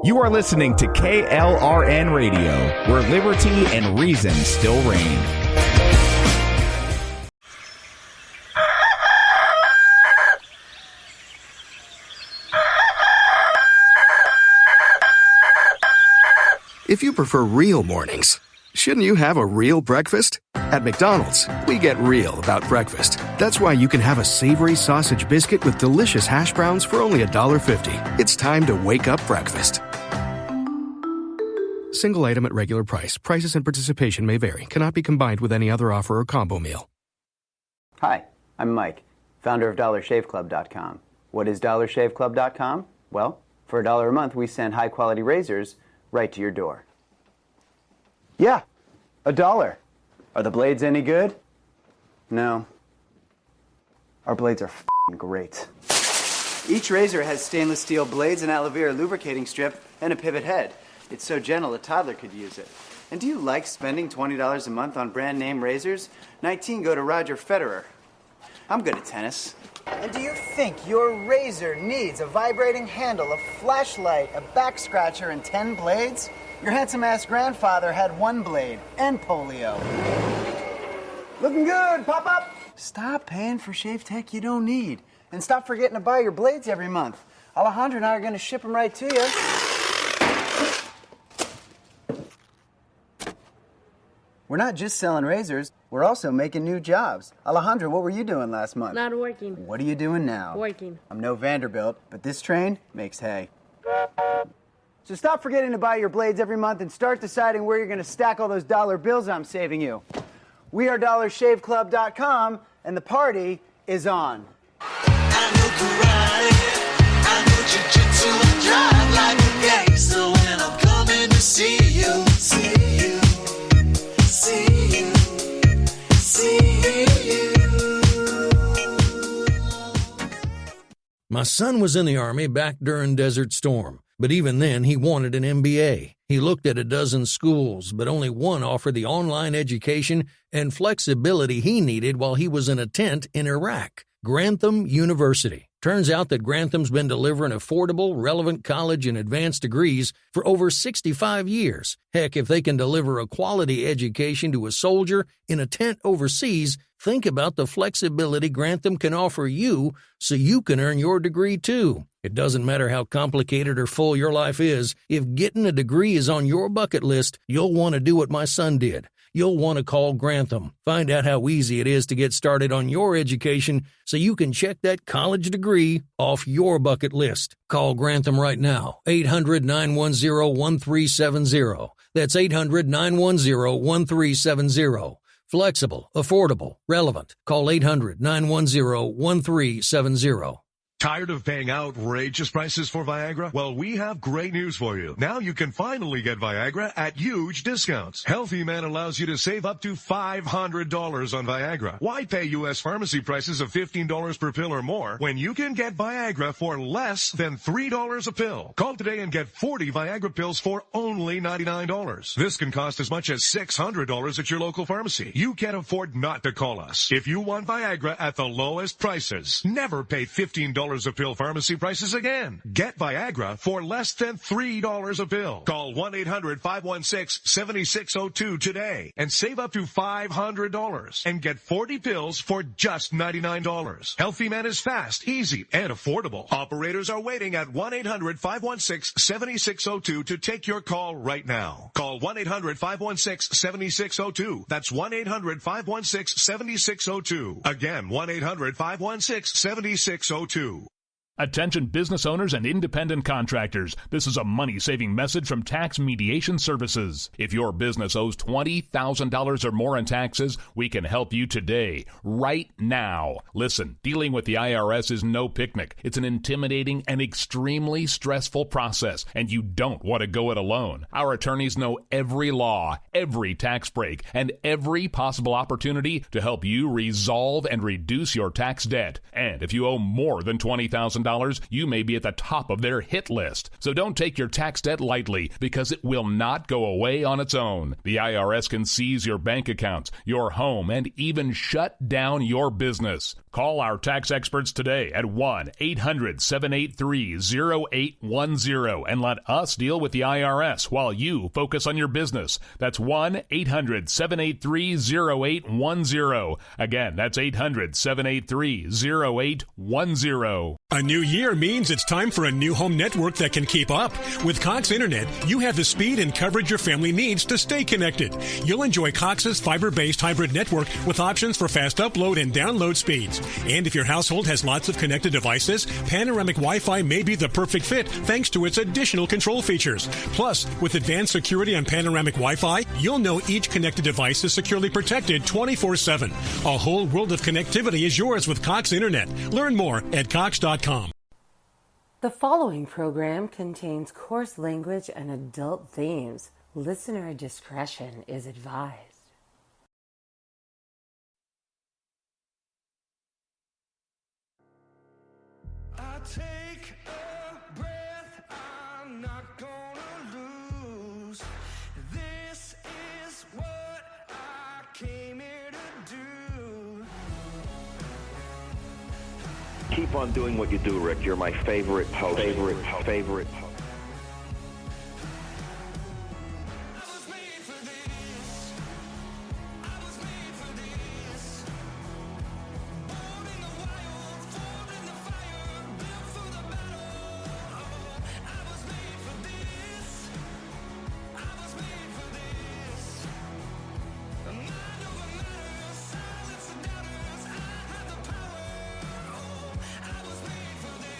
You are listening to KLRN Radio, where liberty and reason still reign. If you prefer real mornings, shouldn't you have a real breakfast? At McDonald's, we get real about breakfast. That's why you can have a savory sausage biscuit with delicious hash browns for only $1.50. It's time to wake up breakfast. Single item at regular price. Prices and participation may vary. Cannot be combined with any other offer or combo meal. Hi, I'm Mike, founder of DollarShaveClub.com. What is DollarShaveClub.com? Well, for $1 a month, we send high-quality razors right to your door. Yeah, $1. Are the blades any good? No. Our blades are f***ing great. Each razor has stainless steel blades, an aloe vera lubricating strip, and a pivot head. It's so gentle a toddler could use it. And do you like spending $20 a month on brand name razors? 19 go to Roger Federer. I'm good at tennis. And do you think your razor needs a vibrating handle, a flashlight, a back scratcher, and 10 blades? Your handsome-ass grandfather had 1 blade and polio. Looking good, Pop-Up! Stop paying for shave tech you don't need. And stop forgetting to buy your blades every month. Alejandro and I are going to ship them right to you. We're not just selling razors, we're also making new jobs. Alejandro, what were you doing last month? Not working. What are you doing now? Working. I'm no Vanderbilt, but this train makes hay. So stop forgetting to buy your blades every month and start deciding where you're going to stack all those dollar bills I'm saving you. We are DollarShaveClub.com, and the party is on. I know karate, I know jiu-jitsu, and drive like a gangster when I'm coming to see you, see you. See you, see you. My son was in the Army back during Desert Storm, but even then he wanted an MBA. He looked at a dozen schools, but only one offered the online education and flexibility he needed while he was in a tent in Iraq. Grantham University. Turns out that Grantham's been delivering affordable, relevant college and advanced degrees for over 65 years. Heck, if they can deliver a quality education to a soldier in a tent overseas, think about the flexibility Grantham can offer you so you can earn your degree too. It doesn't matter how complicated or full your life is, if getting a degree is on your bucket list, you'll want to do what my son did. You'll want to call Grantham. Find out how easy it is to get started on your education so you can check that college degree off your bucket list. Call Grantham right now, 800-910-1370. That's 800-910-1370. Flexible, affordable, relevant. Call 800-910-1370. Tired of paying outrageous prices for Viagra? Well, we have great news for you. Now you can finally get Viagra at huge discounts. Healthy Man allows you to save up to $500 on Viagra. Why pay U.S. pharmacy prices of $15 per pill or more when you can get Viagra for less than $3 a pill? Call today and get 40 Viagra pills for only $99. This can cost as much as $600 at your local pharmacy. You can't afford not to call us. If you want Viagra at the lowest prices, never pay $15 a pill pharmacy prices again. Get Viagra for less than $3 a pill. Call 1-800-516-7602 today and save up to $500 and get 40 pills for just $99. Healthy Man is fast, easy, and affordable. Operators are waiting at 1-800-516-7602 to take your call right now. Call 1-800-516-7602. That's 1-800-516-7602. Again, 1-800-516-7602. Attention business owners and independent contractors. This is a money-saving message from Tax Mediation Services. If your business owes $20,000 or more in taxes, we can help you today, right now. Listen, dealing with the IRS is no picnic. It's an intimidating and extremely stressful process, and you don't want to go it alone. Our attorneys know every law, every tax break, and every possible opportunity to help you resolve and reduce your tax debt. And if you owe more than $20,000, you may be at the top of their hit list. So don't take your tax debt lightly, because it will not go away on its own. The IRS can seize your bank accounts, your home, and even shut down your business. Call our tax experts today at 1-800-783-0810 and let us deal with the IRS while you focus on your business. That's 1-800-783-0810. Again, that's 800-783-0810. A new year means it's time for a new home network that can keep up. With Cox Internet, you have the speed and coverage your family needs to stay connected. You'll enjoy Cox's fiber-based hybrid network with options for fast upload and download speeds. And if your household has lots of connected devices, Panoramic Wi-Fi may be the perfect fit thanks to its additional control features. Plus, with advanced security on Panoramic Wi-Fi, you'll know each connected device is securely protected 24/7. A whole world of connectivity is yours with Cox Internet. Learn more at Cox.com. The following program contains coarse language and adult themes. Listener discretion is advised. I take a breath, I'm not gonna lose. This is what I came here to do. Keep on doing what you do, Rick. You're my favorite host. Favorite host. I was made for this. I was made for this. Born in the wild, formed in the fire, built for the battle. I was made for this. I was made for this. The mind over matter, silence the doubters. I have the power. I was made for this.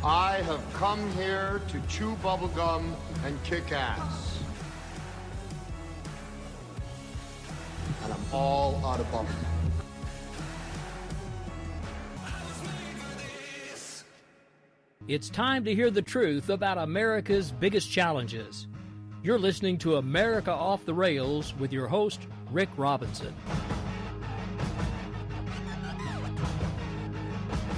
I have come here to chew bubblegum and kick ass. And I'm all out of bubblegum. It's time to hear the truth about America's biggest challenges. You're listening to America Off the Rails with your host, Rick Robinson.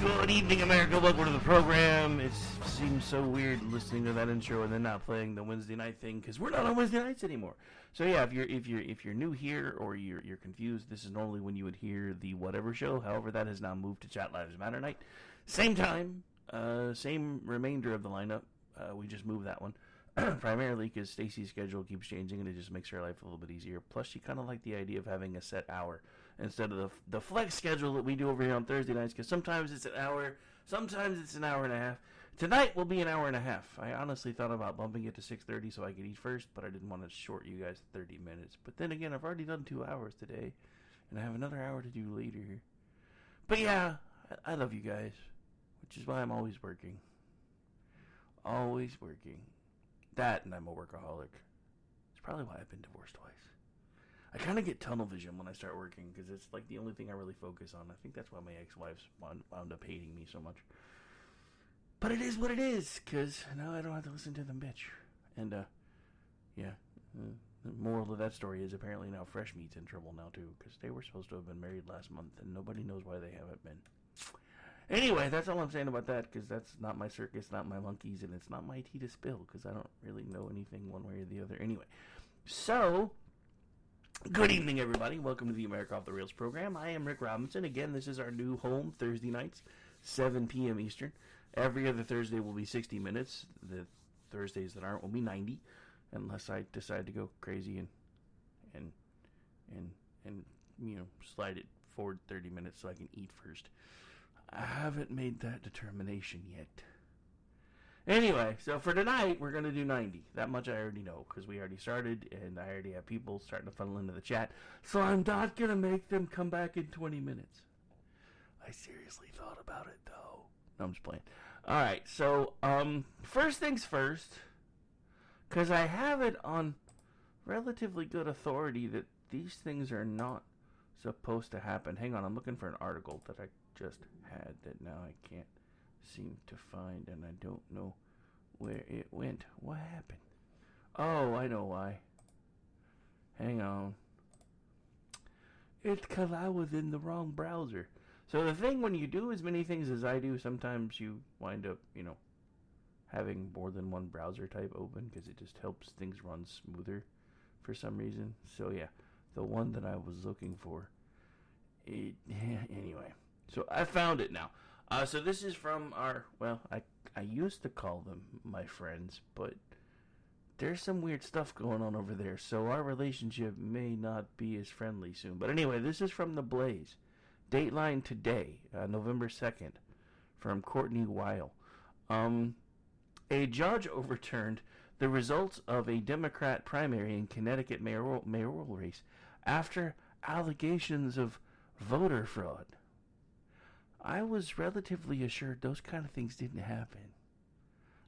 Good evening, America. Welcome to the program. It seems so weird listening to that intro and then not playing the Wednesday night thing because we're not on Wednesday nights anymore. So yeah, if you're new here or you're confused, this is normally when you would hear the whatever show. However, that has now moved to Chat Lives Matter night. Same time, same remainder of the lineup. We just moved that one primarily because Stacy's schedule keeps changing and it just makes her life a little bit easier. Plus, she kind of liked the idea of having a set hour instead of the flex schedule that we do over here on Thursday nights, because sometimes it's an hour, sometimes it's an hour and a half. Tonight will be an hour and a half. I honestly thought about bumping it to 6:30 so I could eat first, but I didn't want to short you guys 30 minutes. But then again, I've already done 2 hours today, and I have another hour to do later. But yeah, I love you guys, which is why I'm always working. Always working. That, and I'm a workaholic. It's probably why I've been divorced twice. I kind of get tunnel vision when I start working because it's like the only thing I really focus on. I think that's why my ex-wives wound up hating me so much. But it is what it is, because now I don't have to listen to them bitch. And, yeah, the moral of that story is apparently now Fresh Meat's in trouble now, too, because they were supposed to have been married last month, and nobody knows why they haven't been. Anyway, that's all I'm saying about that, because that's not my circus, not my monkeys, and it's not my tea to spill, because I don't really know anything one way or the other. Anyway, so... Good evening, everybody. Welcome to the America Off the Rails program. I am Rick Robinson. Again, this is our new home, Thursday nights, 7 p.m. Eastern. Every other Thursday will be 60 minutes. The Thursdays that aren't will be 90, unless I decide to go crazy and you know, slide it forward 30 minutes so I can eat first. I haven't made that determination yet. Anyway, so for tonight, we're going to do 90. That much I already know, because we already started, and I already have people starting to funnel into the chat. So I'm not going to make them come back in 20 minutes. I seriously thought about it, though. No, I'm just playing. Alright, so, first things first, because I have it on relatively good authority that these things are not supposed to happen. Hang on, I'm looking for an article that I just had that now I can't seem to find, and I don't know where it went. What happened? Oh, I know why. Hang on. It's because I was in the wrong browser. So the thing when you do as many things as I do, sometimes you wind up, you know, having more than one browser type open because it just helps things run smoother for some reason. So yeah, the one that I was looking for Anyway, so I found it now. So this is from our, well, I used to call them my friends, but there's some weird stuff going on over there, so our relationship may not be as friendly soon. But anyway, this is from The Blaze. Dateline today, November 2nd, from Courtney Weil. A judge overturned the results of a Democrat primary in Connecticut mayoral race after allegations of voter fraud. I was relatively assured those kind of things didn't happen.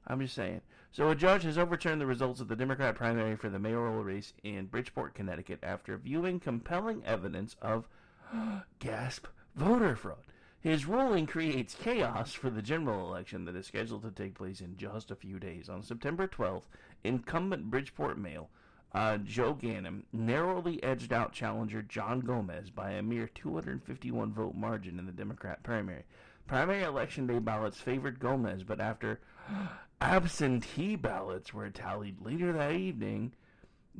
I'm just saying. So a judge has overturned the results of the Democrat primary for the mayoral race in Bridgeport, Connecticut, after viewing compelling evidence of, gasp, voter fraud. His ruling creates chaos for the general election that is scheduled to take place in just a few days. On September 12th, incumbent Bridgeport Mayor Joe Ganim narrowly edged out challenger John Gomez by a mere 251 vote margin in the Democrat primary. Primary election day ballots favored Gomez, but after absentee ballots were tallied later that evening,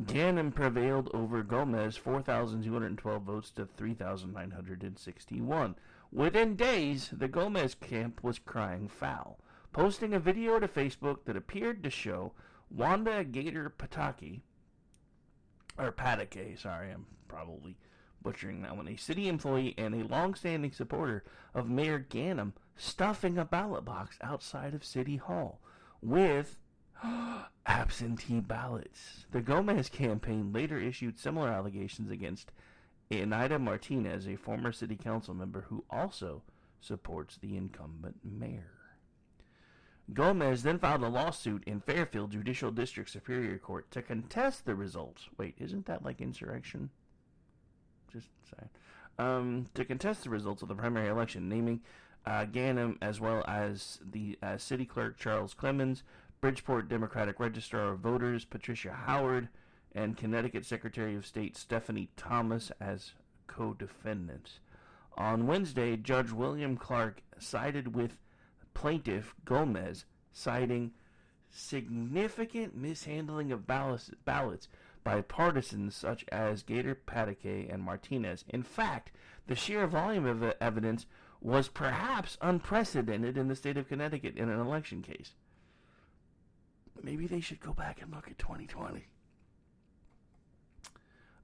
Ganim prevailed over Gomez 4,212 votes to 3,961. Within days, the Gomez camp was crying foul, posting a video to Facebook that appeared to show Wanda Gator Pataki, sorry, I'm probably butchering that one, a city employee and a long-standing supporter of Mayor Ganim, stuffing a ballot box outside of City Hall with absentee ballots. The Gomez campaign later issued similar allegations against Eneida Martinez, a former city council member who also supports the incumbent mayor. Gomez then filed a lawsuit in Fairfield Judicial District Superior Court to contest the results. Wait, isn't that like insurrection? Just saying. To contest the results of the primary election, naming Ganim as well as the city clerk Charles Clemens, Bridgeport Democratic Registrar of Voters Patricia Howard, and Connecticut Secretary of State Stephanie Thomas as co-defendants. On Wednesday, Judge William Clark sided with plaintiff Gomez, citing significant mishandling of ballots by partisans such as Gator Patake and Martinez. In fact, the sheer volume of evidence was perhaps unprecedented in the state of Connecticut in an election case. Maybe they should go back and look at 2020.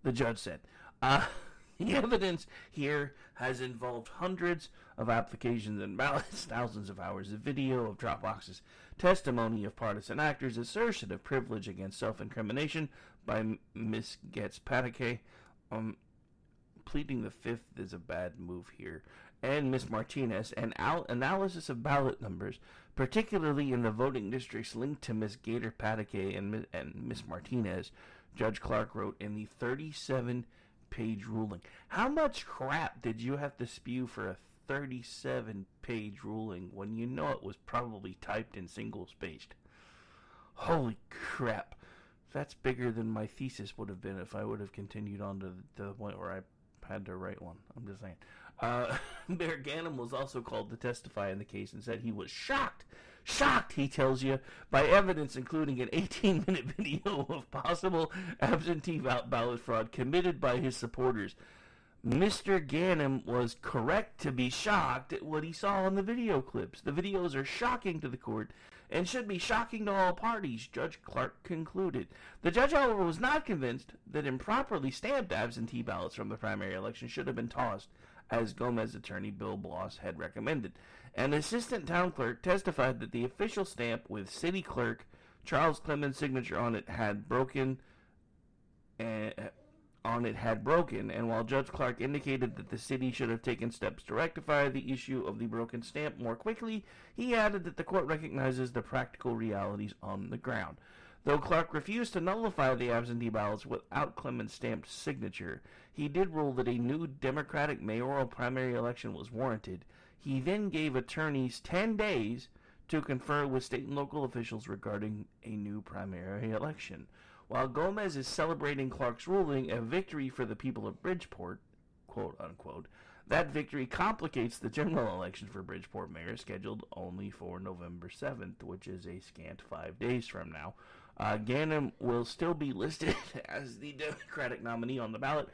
The judge said, the evidence here has involved hundreds of applications and ballots, thousands of hours of video of drop boxes, testimony of partisan actors, assertion of privilege against self-incrimination by Miss Getz Patake. Pleading the fifth is a bad move here. And Miss Martinez, and analysis of ballot numbers, particularly in the voting districts linked to Miss Gator Patake and Miss Martinez, Judge Clark wrote in the 37-page ruling. How much crap did you have to spew for a 37-page ruling when you know it was probably typed in single-spaced? Holy crap. That's bigger than my thesis would have been if I would have continued on to the point where I had to write one. I'm just saying. Mayor Ganim was also called to testify in the case and said he was shocked, he tells you, by evidence including an 18-minute video of possible absentee ballot fraud committed by his supporters. Mr. Ganim was correct to be shocked at what he saw in the video clips. The videos are shocking to the court and should be shocking to all parties, Judge Clark concluded. The judge, however, was not convinced that improperly stamped absentee ballots from the primary election should have been tossed, as Gomez attorney Bill Bloss had recommended. An assistant town clerk testified that the official stamp with city clerk Charles Clemens' signature on it had broken, and while Judge Clark indicated that the city should have taken steps to rectify the issue of the broken stamp more quickly, he added that the court recognizes the practical realities on the ground. Though Clark refused to nullify the absentee ballots without Clemens' stamped signature, he did rule that a new Democratic mayoral primary election was warranted. He then gave attorneys 10 days to confer with state and local officials regarding a new primary election. While Gomez is celebrating Clark's ruling a victory for the people of Bridgeport, quote unquote, that victory complicates the general election for Bridgeport mayor scheduled only for November 7th, which is a scant 5 days from now. Ganim will still be listed as the Democratic nominee on the ballot.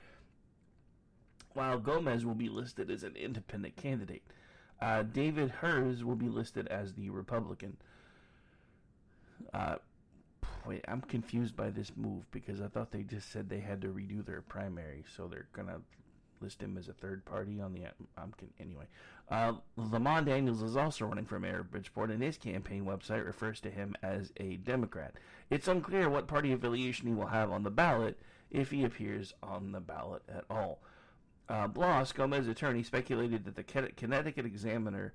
while Gomez will be listed as an independent candidate. David Hers will be listed as the Republican. Wait, I'm confused by this move because I thought they just said they had to redo their primary, so they're gonna list him as a third party on the. Anyway. Lamont Daniels is also running for mayor of Bridgeport, and his campaign website refers to him as a Democrat. It's unclear what party affiliation he will have on the ballot if he appears on the ballot at all. Bloss, Gomez's attorney, speculated that the Connecticut Examiner.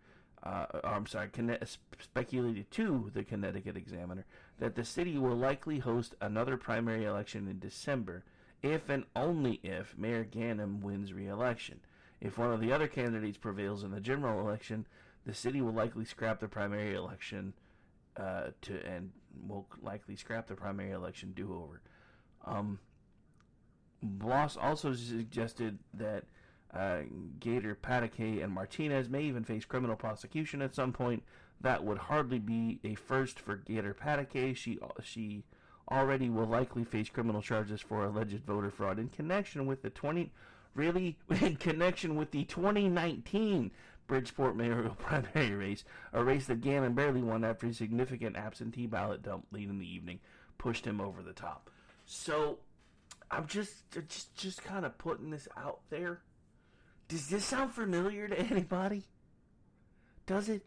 Speculated to the Connecticut Examiner that the city will likely host another primary election in December, if and only if Mayor Ganim wins re-election. If one of the other candidates prevails in the general election, the city will likely scrap the primary election do-over. Bloss also suggested that Gator, Patake, and Martinez may even face criminal prosecution at some point. That would hardly be a first for Gator Patake. She already will likely face criminal charges for alleged voter fraud in connection with the 2019 Bridgeport mayoral primary race, a race that Gannon barely won after a significant absentee ballot dump late in the evening pushed him over the top. So I'm just kind of putting this out there. Does this sound familiar to anybody? Does it?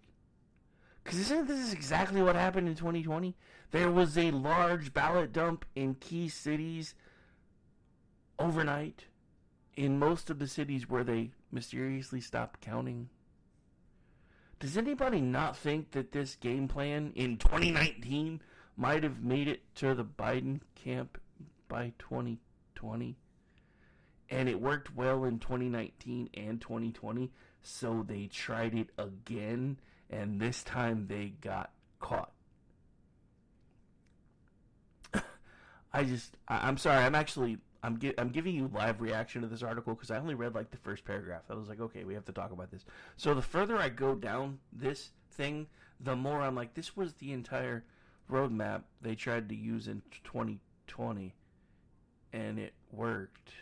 Because isn't this exactly what happened in 2020? There was a large ballot dump in key cities overnight in most of the cities where they mysteriously stopped counting. Does anybody not think that this game plan in 2019 might have made it to the Biden camp by 2020? And it worked well in 2019 and 2020, so they tried it again, and this time they got caught. I'm sorry, I'm giving you live reaction to this article because I only read like the first paragraph. I was like, okay, we have to talk about this. So the further I go down this thing, the more I'm like, this was the entire roadmap they tried to use in 2020, and it worked.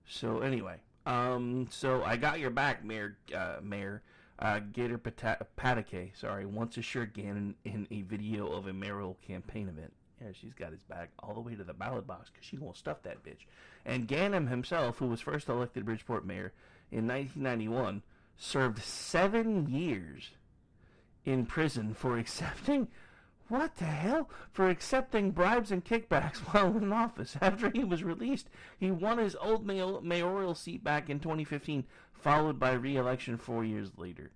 So anyway, so I got your back, Mayor Gator Patake, once assured Gannon in a video of a mayoral campaign event. Yeah, she's got his back all the way to the ballot box because she won't stuff that bitch. And Gannon himself, who was first elected Bridgeport mayor in 1991, served 7 years in prison for accepting bribes and kickbacks while in office. After he was released, he won his old mayoral seat back in 2015, followed by re-election 4 years later.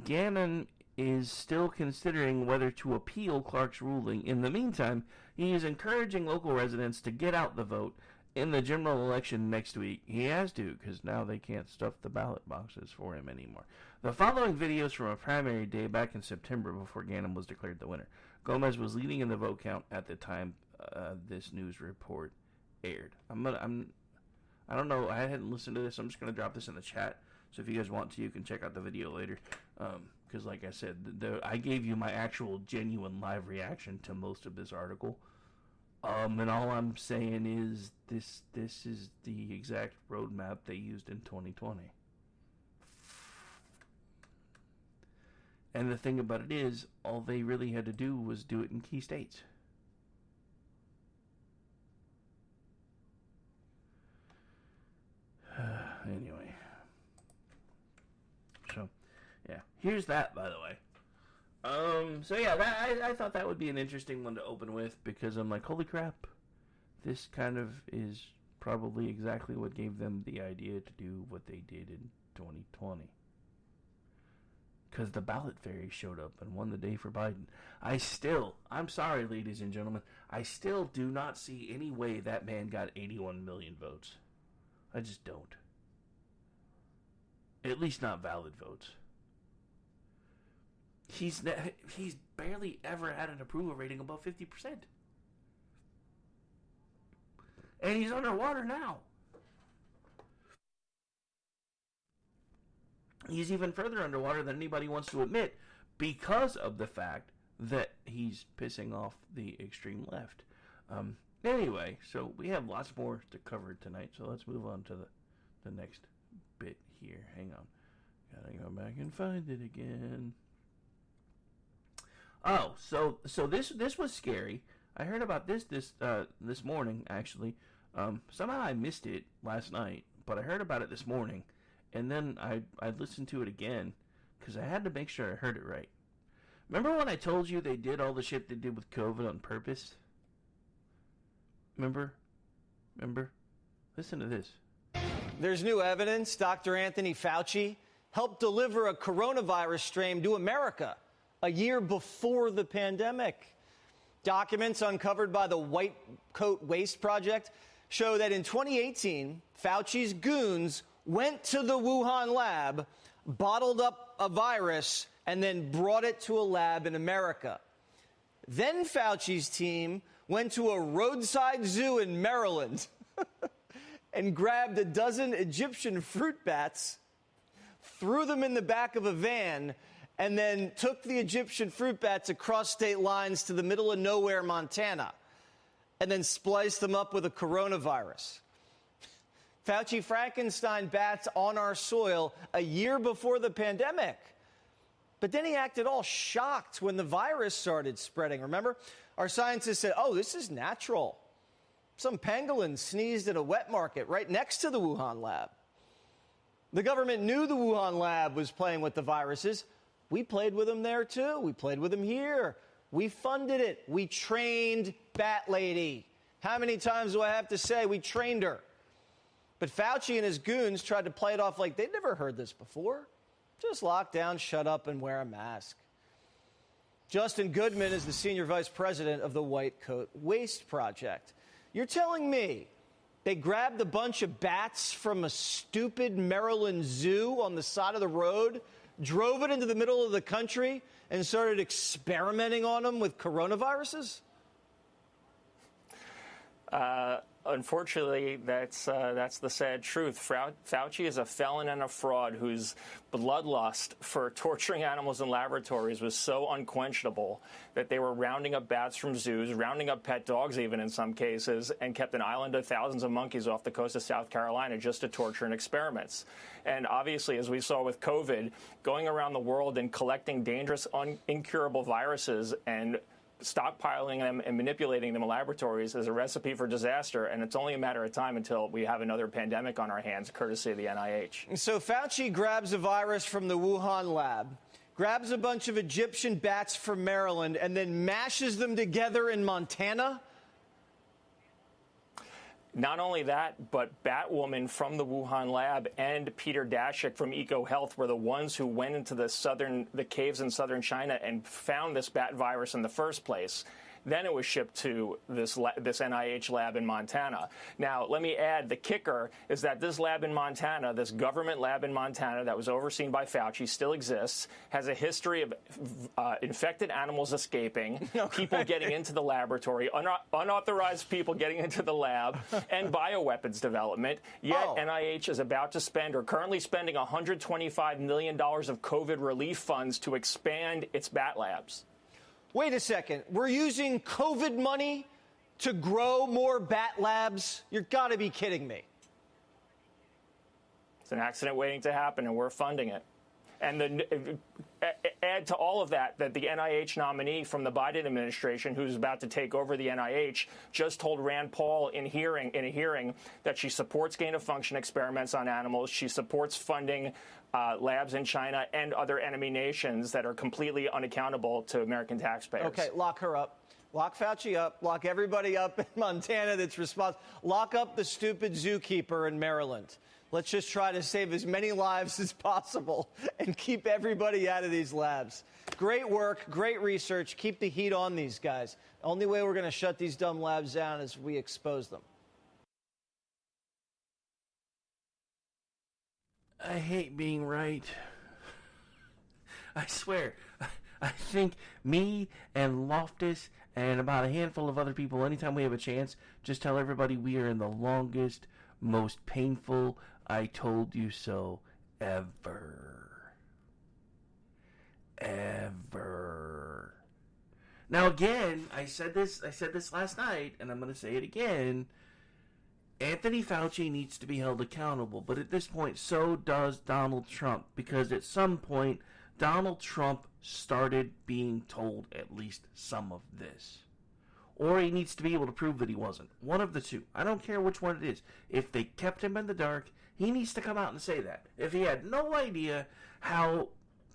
Gannon is still considering whether to appeal Clark's ruling. In the meantime, he is encouraging local residents to get out the vote in the general election next week. He has to, because now they can't stuff the ballot boxes for him anymore. The following videos from a primary day back in September before Gannon was declared the winner. Gomez was leading in the vote count at the time this news report aired. I don't know. I hadn't listened to this. I'm just going to drop this in the chat. So if you guys want to, you can check out the video later. Because like I said, I gave you my actual genuine live reaction to most of this article. And all I'm saying is this is the exact roadmap they used in 2020. And the thing about it is, all they really had to do was do it in key states. Anyway. So, yeah. Here's that, by the way. So yeah, I thought that would be an interesting one to open with, because I'm like, holy crap. This kind of is probably exactly what gave them the idea to do what they did in 2020. Because the ballot fairy showed up and won the day for Biden. I'm sorry, ladies and gentlemen, I still do not see any way that man got 81 million votes. I just don't. At least not valid votes. He's barely ever had an approval rating above 50%. And he's underwater now. He's even further underwater than anybody wants to admit, because of the fact that he's pissing off the extreme left. Anyway, so we have lots more to cover tonight, so let's move on to the next bit here. Hang on. Gotta go back and find it again. Oh, so this was scary. I heard about this morning, actually. Somehow I missed it last night, but I heard about it this morning, and then I listened to it again, because I had to make sure I heard it right. Remember when I told you they did all the shit they did with COVID on purpose? Remember? Listen to this. There's new evidence Dr. Anthony Fauci helped deliver a coronavirus strain to America a year before the pandemic. Documents uncovered by the White Coat Waste Project show that in 2018, Fauci's goons went to the Wuhan lab, bottled up a virus, and then brought it to a lab in America. Then Fauci's team went to a roadside zoo in Maryland and grabbed a dozen Egyptian fruit bats, threw them in the back of a van, and then took the Egyptian fruit bats across state lines to the middle of nowhere, Montana, and then spliced them up with a coronavirus. Fauci Frankenstein bats on our soil a year before the pandemic. But then he acted all shocked when the virus started spreading. Remember? Our scientists said, oh, this is natural. Some pangolin sneezed at a wet market right next to the Wuhan lab. The government knew the Wuhan lab was playing with the viruses. We played with them there, too. We played with them here. We funded it. We trained Bat Lady. How many times do I have to say we trained her? But Fauci and his goons tried to play it off like they'd never heard this before. Just lock down, shut up, and wear a mask. Justin Goodman is the senior vice president of the White Coat Waste Project. You're telling me they grabbed a bunch of bats from a stupid Maryland zoo on the side of the road, drove it into the middle of the country, and started experimenting on them with coronaviruses? Unfortunately, that's the sad truth. Fauci is a felon and a fraud whose bloodlust for torturing animals in laboratories was so unquenchable that they were rounding up bats from zoos, rounding up pet dogs even in some cases, and kept an island of thousands of monkeys off the coast of South Carolina just to torture and experiments. And obviously, as we saw with COVID, going around the world and collecting dangerous, incurable viruses and stockpiling them and manipulating them in laboratories is a recipe for disaster, and it's only a matter of time until we have another pandemic on our hands, courtesy of the NIH. So Fauci grabs a virus from the Wuhan lab, grabs a bunch of Egyptian bats from Maryland, and then mashes them together in Montana? Not only that, but Batwoman from the Wuhan lab and Peter Daszak from EcoHealth were the ones who went into the caves in southern China and found this bat virus in the first place. Then it was shipped to this NIH lab in Montana. Now, let me add, the kicker is that this lab in Montana, this government lab in Montana that was overseen by Fauci, still exists, has a history of infected animals escaping, people getting into the laboratory, unauthorized people getting into the lab, and bioweapons development. Yet NIH is about to spend, or currently spending, $125 million of COVID relief funds to expand its bat labs. Wait a second. We're using COVID money to grow more bat labs? You've got to be kidding me. It's an accident waiting to happen, and we're funding it. And add to all of that the NIH nominee from the Biden administration, who's about to take over the NIH, just told Rand Paul in a hearing that she supports gain-of-function experiments on animals. She supports funding labs in China and other enemy nations that are completely unaccountable to American taxpayers. Okay, lock her up. Lock Fauci up. Lock everybody up in Montana that's responsible. Lock up the stupid zookeeper in Maryland. Let's just try to save as many lives as possible and keep everybody out of these labs. Great work, great research. Keep the heat on these guys. The only way we're going to shut these dumb labs down is we expose them. I hate being right. I swear. I think me and Loftus and about a handful of other people, anytime we have a chance, just tell everybody we are in the longest, most painful I told you so ever. Now again, I said this last night, and I'm going to say it again. Anthony Fauci needs to be held accountable, but at this point, so does Donald Trump, because at some point, Donald Trump started being told at least some of this. Or he needs to be able to prove that he wasn't. One of the two. I don't care which one it is. If they kept him in the dark, he needs to come out and say that. If he had no idea how,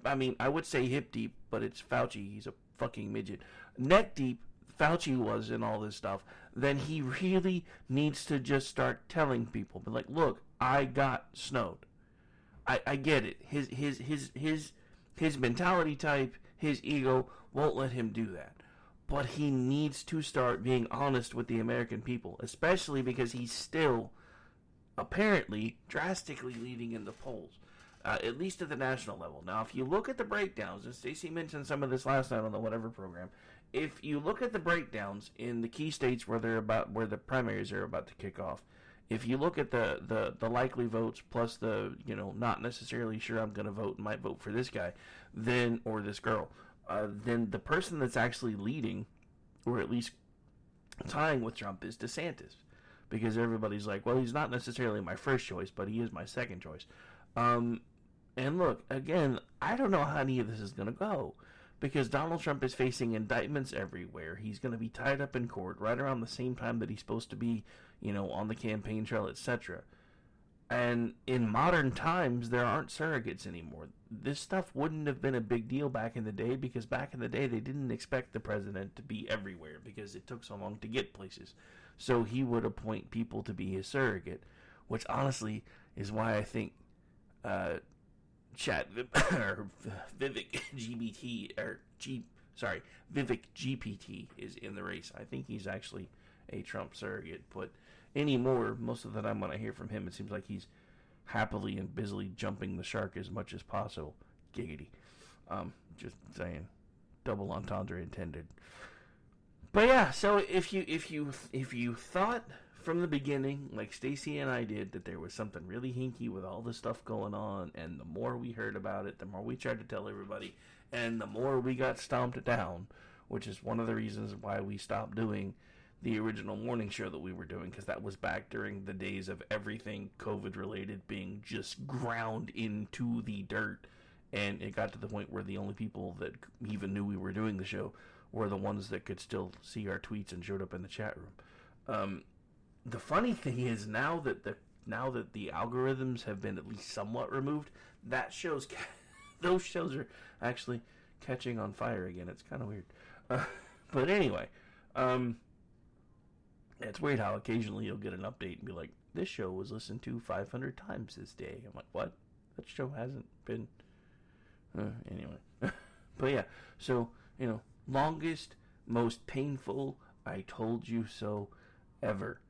I would say hip deep, but it's Fauci. He's a fucking midget. Neck deep, Fauci was in all this stuff, then he really needs to just start telling people, but like, look, I got snowed. I get it. His mentality type, his ego won't let him do that. But he needs to start being honest with the American people, especially because he's still apparently drastically leading in the polls, at least at the national level. Now, if you look at the breakdowns, and Stacey mentioned some of this last night on the whatever program, if you look at the breakdowns in the key states where the primaries are about to kick off, if you look at the likely votes plus the, not necessarily sure I'm going to vote and might vote for this guy, then, or this girl, then the person that's actually leading, or at least tying with Trump, is DeSantis. Because everybody's like, well, he's not necessarily my first choice, but he is my second choice. And look, again, I don't know how any of this is going to go. Because Donald Trump is facing indictments everywhere. He's going to be tied up in court right around the same time that he's supposed to be, on the campaign trail, etc. And in modern times, there aren't surrogates anymore. This stuff wouldn't have been a big deal back in the day, because back in the day, they didn't expect the president to be everywhere because it took so long to get places. So he would appoint people to be his surrogate, which honestly is why I think Vivek GPT is in the race. I think he's actually a Trump surrogate, but anymore, most of the time when I hear from him, it seems like he's happily and busily jumping the shark as much as possible. Giggity. Just saying, double entendre intended. But yeah, so if you thought from the beginning, like Stacey and I did, that there was something really hinky with all this stuff going on, and the more we heard about it, the more we tried to tell everybody, and the more we got stomped down, which is one of the reasons why we stopped doing the original morning show that we were doing, because that was back during the days of everything COVID related being just ground into the dirt, and it got to the point where the only people that even knew we were doing the show were the ones that could still see our tweets and showed up in the chat room. The funny thing is, now that the algorithms have been at least somewhat removed, those shows are actually catching on fire again. It's kind of weird. But anyway, it's weird how occasionally you'll get an update and be like, this show was listened to 500 times this day. I'm like, what? That show hasn't been... anyway. But yeah, so, longest, most painful, I told you so ever.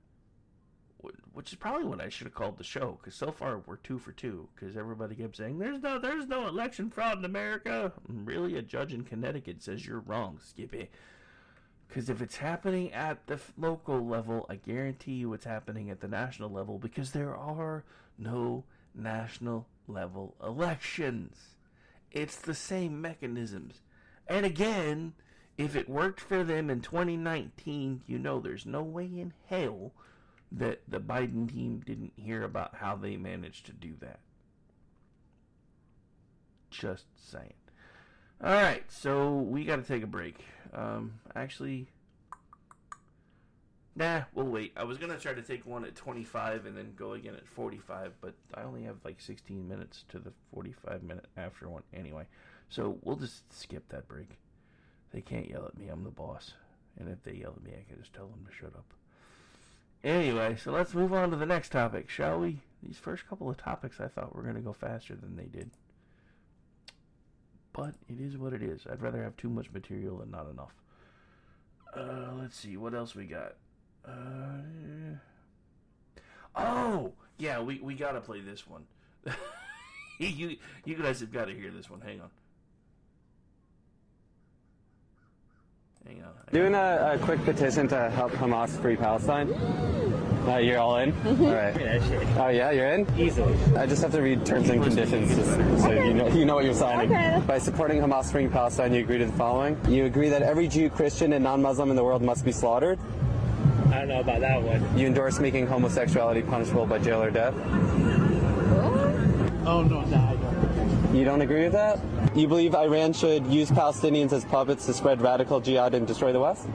Which is probably what I should have called the show, because so far we're 2 for 2, because everybody kept saying, there's no election fraud in America. Really, a judge in Connecticut says you're wrong, Skippy. Because if it's happening at the local level, I guarantee you it's happening at the national level, because there are no national level elections. It's the same mechanisms. And again, if it worked for them in 2019, there's no way in hell that the Biden team didn't hear about how they managed to do that. Just saying. Alright, so we gotta take a break. Actually, we'll wait. I was gonna try to take one at 25 and then go again at 45, but I only have like 16 minutes to the 45-minute after one anyway. So we'll just skip that break. They can't yell at me, I'm the boss. And if they yell at me, I can just tell them to shut up. Anyway, so let's move on to the next topic, shall we? These first couple of topics I thought were going to go faster than they did. But it is what it is. I'd rather have too much material than not enough. Let's see, what else we got? Oh! Yeah, we gotta play this one. You guys have got to hear this one. Hang on. Hang on. Doing a quick petition to help Hamas free Palestine. You're all in? All right. Oh yeah, you're in? Easily. I just have to read terms and conditions so you know what you're signing. Okay. By supporting Hamas freeing Palestine, you agree to the following. You agree that every Jew, Christian, and non-Muslim in the world must be slaughtered. I don't know about that one. You endorse making homosexuality punishable by jail or death. Oh, no, I don't. You don't agree with that? You believe Iran should use Palestinians as puppets to spread radical jihad and destroy the West?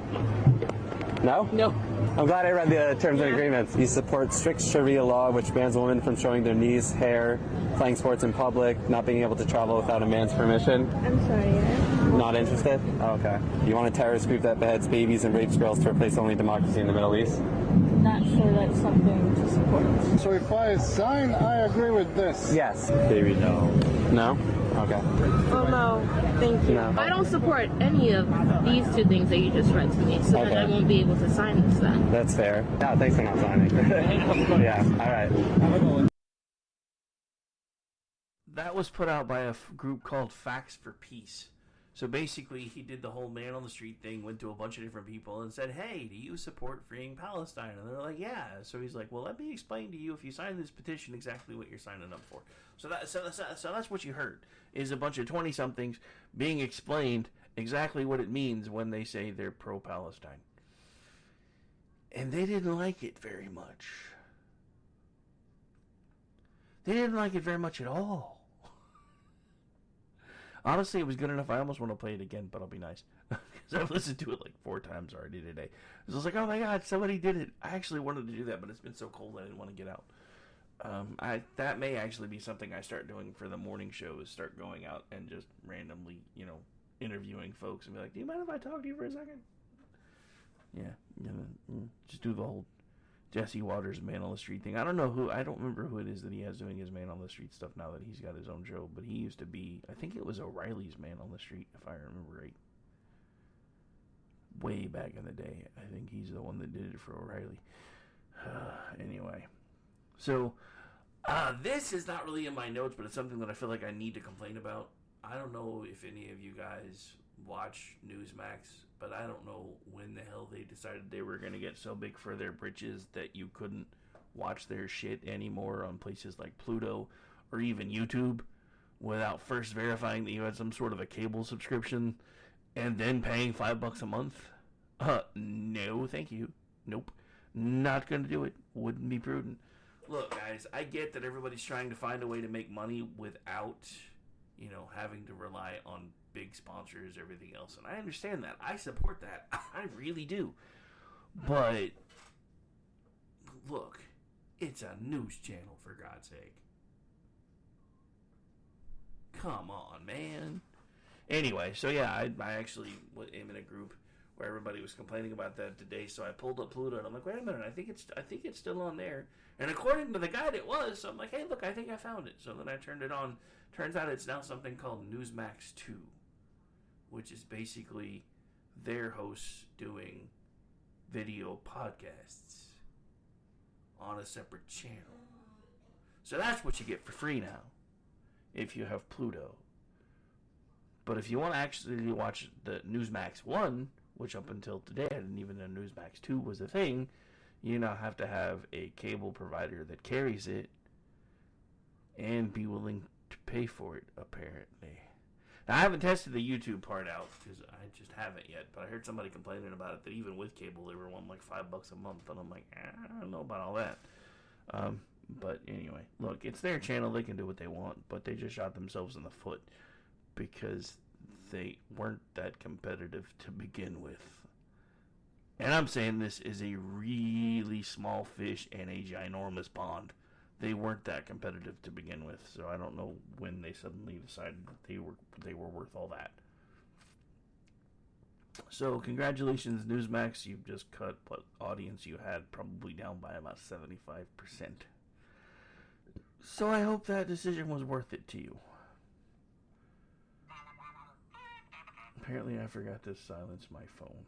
No? No. I'm glad I read the terms and agreements. You support strict Sharia law, which bans women from showing their knees, hair, playing sports in public, not being able to travel without a man's permission. I'm sorry. Not interested? Oh, okay. You want a terrorist group that beheads babies and rapes girls to replace only democracy in the Middle East? Not sure that's something to support. So if I sign, I agree with this. Yes. Maybe no. No? Okay. Oh, no. Thank you. No. I don't support any of these two things that you just read to me, so then I won't be able to sign this then. That's fair. Yeah, thanks for not signing. Yeah, all right. That was put out by a group called Facts for Peace. So basically, he did the whole man on the street thing, went to a bunch of different people and said, hey, do you support freeing Palestine? And they're like, yeah. So he's like, well, let me explain to you, if you sign this petition, exactly what you're signing up for. So that's what you heard, is a bunch of 20-somethings being explained exactly what it means when they say they're pro-Palestine. And they didn't like it very much. They didn't like it very much at all. Honestly, it was good enough. I almost want to play it again, but I'll be nice. Because I've listened to it like 4 times already today. I was like, oh my god, somebody did it. I actually wanted to do that, but it's been so cold I didn't want to get out. That may actually be something I start doing for the morning show, is start going out and just randomly, interviewing folks and be like, do you mind if I talk to you for a second? Yeah, just do the whole Jesse Waters Man on the Street thing. I don't remember who it is that he has doing his Man on the Street stuff now that he's got his own show, but he used to be, I think it was O'Reilly's Man on the Street, if I remember right. Way back in the day. I think he's the one that did it for O'Reilly. Anyway. So, this is not really in my notes, but it's something that I feel like I need to complain about. I don't know if any of you guys watch Newsmax, but I don't know when the hell they decided they were going to get so big for their britches that you couldn't watch their shit anymore on places like Pluto or even YouTube without first verifying that you had some sort of a cable subscription and then paying $5 a month. No, thank you. Nope. Not going to do it. Wouldn't be prudent. Look, guys, I get that everybody's trying to find a way to make money without, having to rely on big sponsors, everything else. And I understand that. I support that. I really do. But, look, it's a news channel, for God's sake. Come on, man. Anyway, so yeah, I actually am in a group where everybody was complaining about that today, so I pulled up Pluto, and I'm like, wait a minute, I think it's still on there. And according to the guide, it was, so I'm like, hey, look, I think I found it. So then I turned it on. Turns out it's now something called Newsmax 2, which is basically their hosts doing video podcasts on a separate channel. So that's what you get for free now, if you have Pluto. But if you want to actually watch the Newsmax 1, which up until today I didn't even know Newsmax 2 was a thing, you now have to have a cable provider that carries it and be willing to pay for it, apparently. Now, I haven't tested the YouTube part out because I just haven't yet, but I heard somebody complaining about it, that even with cable they were wanting like $5 a month, and I'm like, I don't know about all that. But anyway, look, it's their channel, they can do what they want, but they just shot themselves in the foot because they weren't that competitive to begin with. And I'm saying this is a really small fish in a ginormous pond. They weren't that competitive to begin with, so I don't know when they suddenly decided that they were worth all that. So congratulations, Newsmax, you've just cut what audience you had probably down by about 75%. So I hope that decision was worth it to you. Apparently I forgot to silence my phone.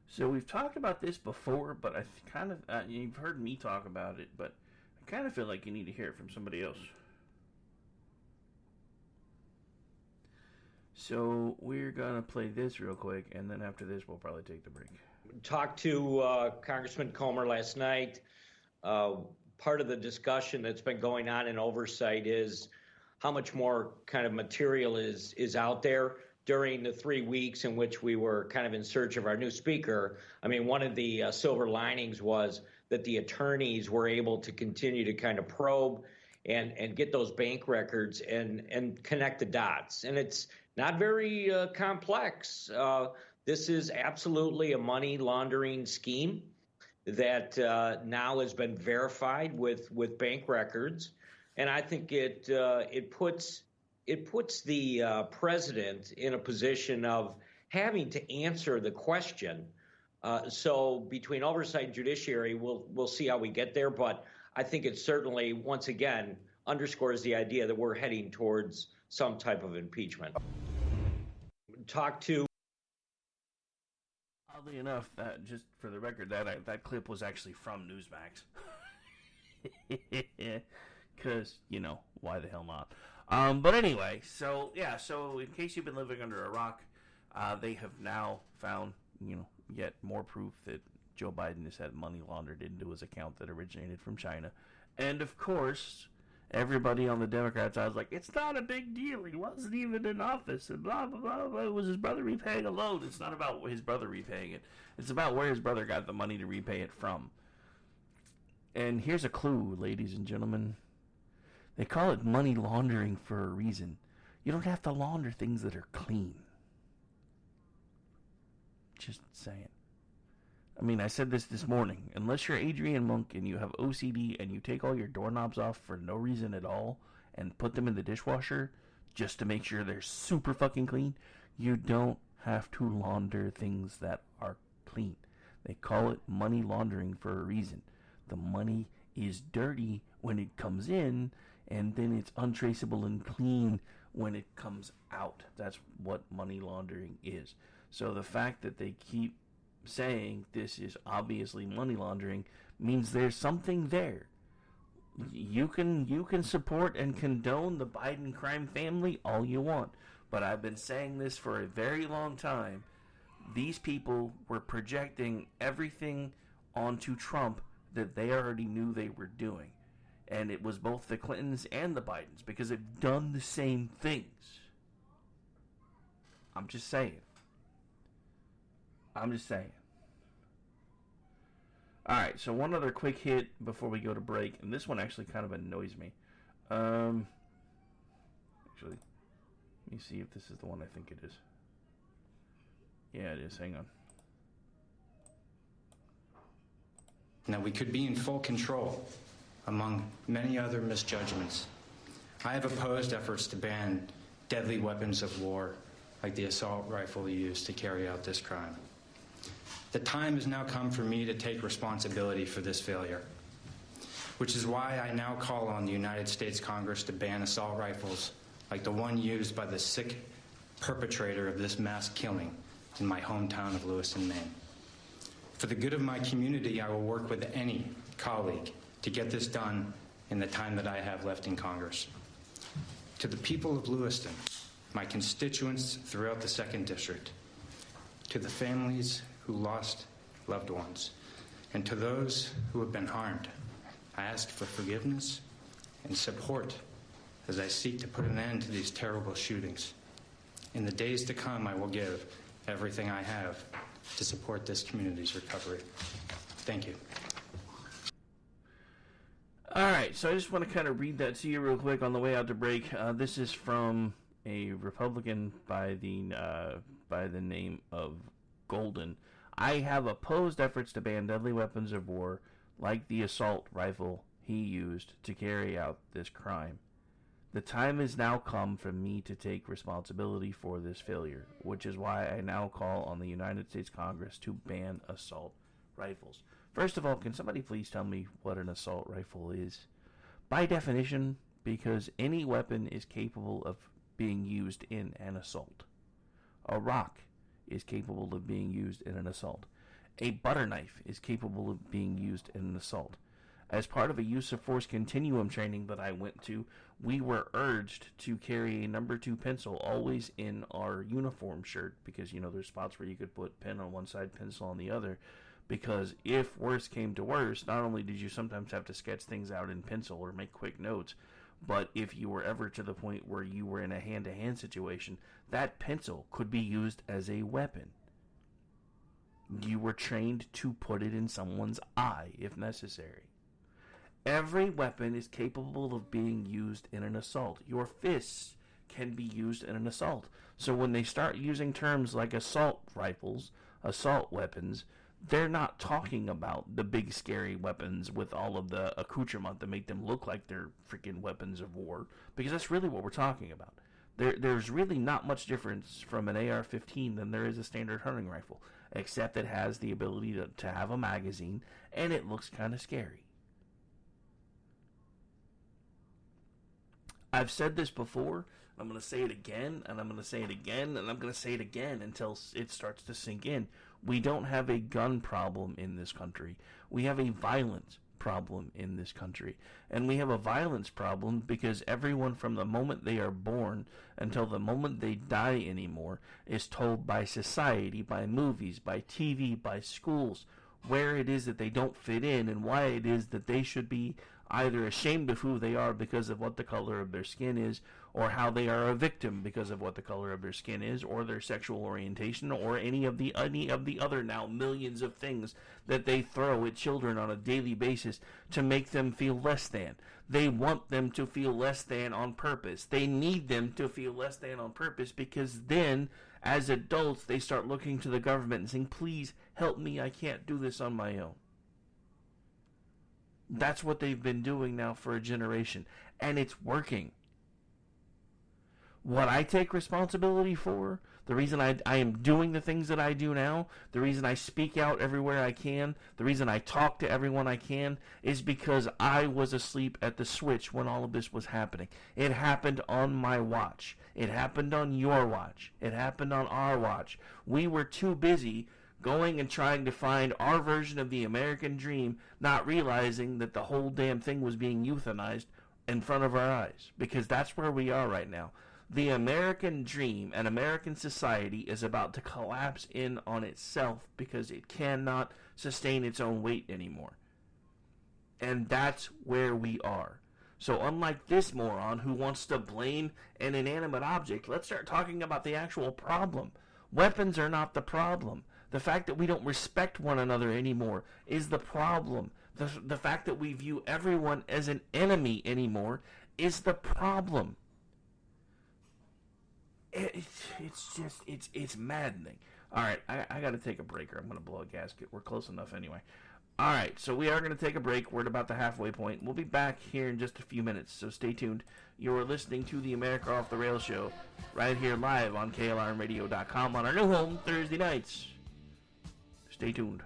So we've talked about this before, but I kind of, you've heard me talk about it, but I kind of feel like you need to hear it from somebody else. So we're gonna play this real quick, and then after this, we'll probably take the break. Talked to Congressman Comer last night. Part of the discussion that's been going on in oversight is how much more kind of material is out there during the 3 weeks in which we were kind of in search of our new speaker. I mean, one of the silver linings was that the attorneys were able to continue to kind of probe and get those bank records and connect the dots. And it's not very complex. This is absolutely a money laundering scheme that now has been verified with bank records. And I think it puts the president in a position of having to answer the question. So between oversight and judiciary, we'll see how we get there. But I think it certainly, once again, underscores the idea that we're heading towards some type of impeachment. Oddly enough, that just for the record, that clip was actually from Newsmax. Because, why the hell not? But anyway, so in case you've been living under a rock, they have now found, yet more proof that Joe Biden has had money laundered into his account that originated from China. And of course, everybody on the Democrat side was like, it's not a big deal. He wasn't even in office and blah, blah, blah, blah. It was his brother repaying a loan. It's not about his brother repaying it. It's about where his brother got the money to repay it from. And here's a clue, ladies and gentlemen. They call it money laundering for a reason. You don't have to launder things that are clean. Just saying. I mean, I said this morning. Unless you're Adrian Monk and you have OCD and you take all your doorknobs off for no reason at all and put them in the dishwasher just to make sure they're super fucking clean, you don't have to launder things that are clean. They call it money laundering for a reason. The money is dirty when it comes in, and then it's untraceable and clean when it comes out. That's what money laundering is. So the fact that they keep saying this is obviously money laundering means there's something there. You can support and condone the Biden crime family all you want, but I've been saying this for a very long time. These people were projecting everything onto Trump that they already knew they were doing. And it was both the Clintons and the Bidens, because they've done the same things. I'm just saying. Alright, so one other quick hit before we go to break, and this one actually kind of annoys me. Actually, let me see if this is the one I think it is. Yeah, it is. Hang on. Now we could be in full control, among many other misjudgments. I have opposed efforts to ban deadly weapons of war like the assault rifle used to carry out this crime. The time has now come for me to take responsibility for this failure, which is why I now call on the United States Congress to ban assault rifles like the one used by the sick perpetrator of this mass killing in my hometown of Lewiston, Maine. For the good of my community, I will work with any colleague to get this done in the time that I have left in Congress. To the people of Lewiston, my constituents throughout the 2nd District, to the families who lost loved ones, and to those who have been harmed, I ask for forgiveness and support as I seek to put an end to these terrible shootings. In the days to come, I will give everything I have to support this community's recovery. Thank you. Alright, so I just want to kind of read that to you real quick on the way out to break. This is from a Republican by the name of Golden. I have opposed efforts to ban deadly weapons of war like the assault rifle he used to carry out this crime. The time has now come for me to take responsibility for this failure, which is why I now call on the United States Congress to ban assault rifles. First of all, can somebody please tell me what an assault rifle is? By definition, because any weapon is capable of being used in an assault. A rock is capable of being used in an assault. A butter knife is capable of being used in an assault. As part of a use of force continuum training that I went to, we were urged to carry a number 2 pencil always in our uniform shirt because, there's spots where you could put pen on one side, pencil on the other. Because if worse came to worse, not only did you sometimes have to sketch things out in pencil or make quick notes, but if you were ever to the point where you were in a hand-to-hand situation, that pencil could be used as a weapon. You were trained to put it in someone's eye if necessary. Every weapon is capable of being used in an assault. Your fists can be used in an assault. So when they start using terms like assault rifles, assault weapons, they're not talking about the big scary weapons with all of the accoutrement that make them look like they're freaking weapons of war, because that's really what we're talking about. There's really not much difference from an AR-15 than there is a standard hunting rifle, except it has the ability to have a magazine, and it looks kind of scary. I've said this before, I'm going to say it again, and I'm going to say it again, and I'm going to say it again until it starts to sink in. We don't have a gun problem in this country. We have a violence problem in this country. And we have a violence problem because everyone from the moment they are born until the moment they die anymore is told by society, by movies, by TV, by schools, where it is that they don't fit in and why it is that they should be either ashamed of who they are because of what the color of their skin is, or how they are a victim because of what the color of their skin is, or their sexual orientation, or any of the other now millions of things that they throw at children on a daily basis to make them feel less than. They want them to feel less than on purpose. They need them to feel less than on purpose because then, as adults, they start looking to the government and saying, please help me, I can't do this on my own. That's what they've been doing now for a generation, and it's working. What I take responsibility for, the reason I am doing the things that I do now, the reason I speak out everywhere I can, the reason I talk to everyone I can, is because I was asleep at the switch when all of this was happening. It happened on my watch. It happened on your watch. It happened on our watch. We were too busy going and trying to find our version of the American dream, not realizing that the whole damn thing was being euthanized in front of our eyes. Because that's where we are right now. The American dream and American society is about to collapse in on itself because it cannot sustain its own weight anymore. And that's where we are. So unlike this moron who wants to blame an inanimate object, let's start talking about the actual problem. Weapons are not the problem. The fact that we don't respect one another anymore is the problem. The fact that we view everyone as an enemy anymore is the problem. It's maddening. All right, I got to take a break or I'm going to blow a gasket. We're close enough anyway. All right, so we are going to take a break. We're at about the halfway point. We'll be back here in just a few minutes, so stay tuned. You're listening to the America Off the Rails show right here live on KLRNradio.com on our new home Thursday nights. Stay tuned.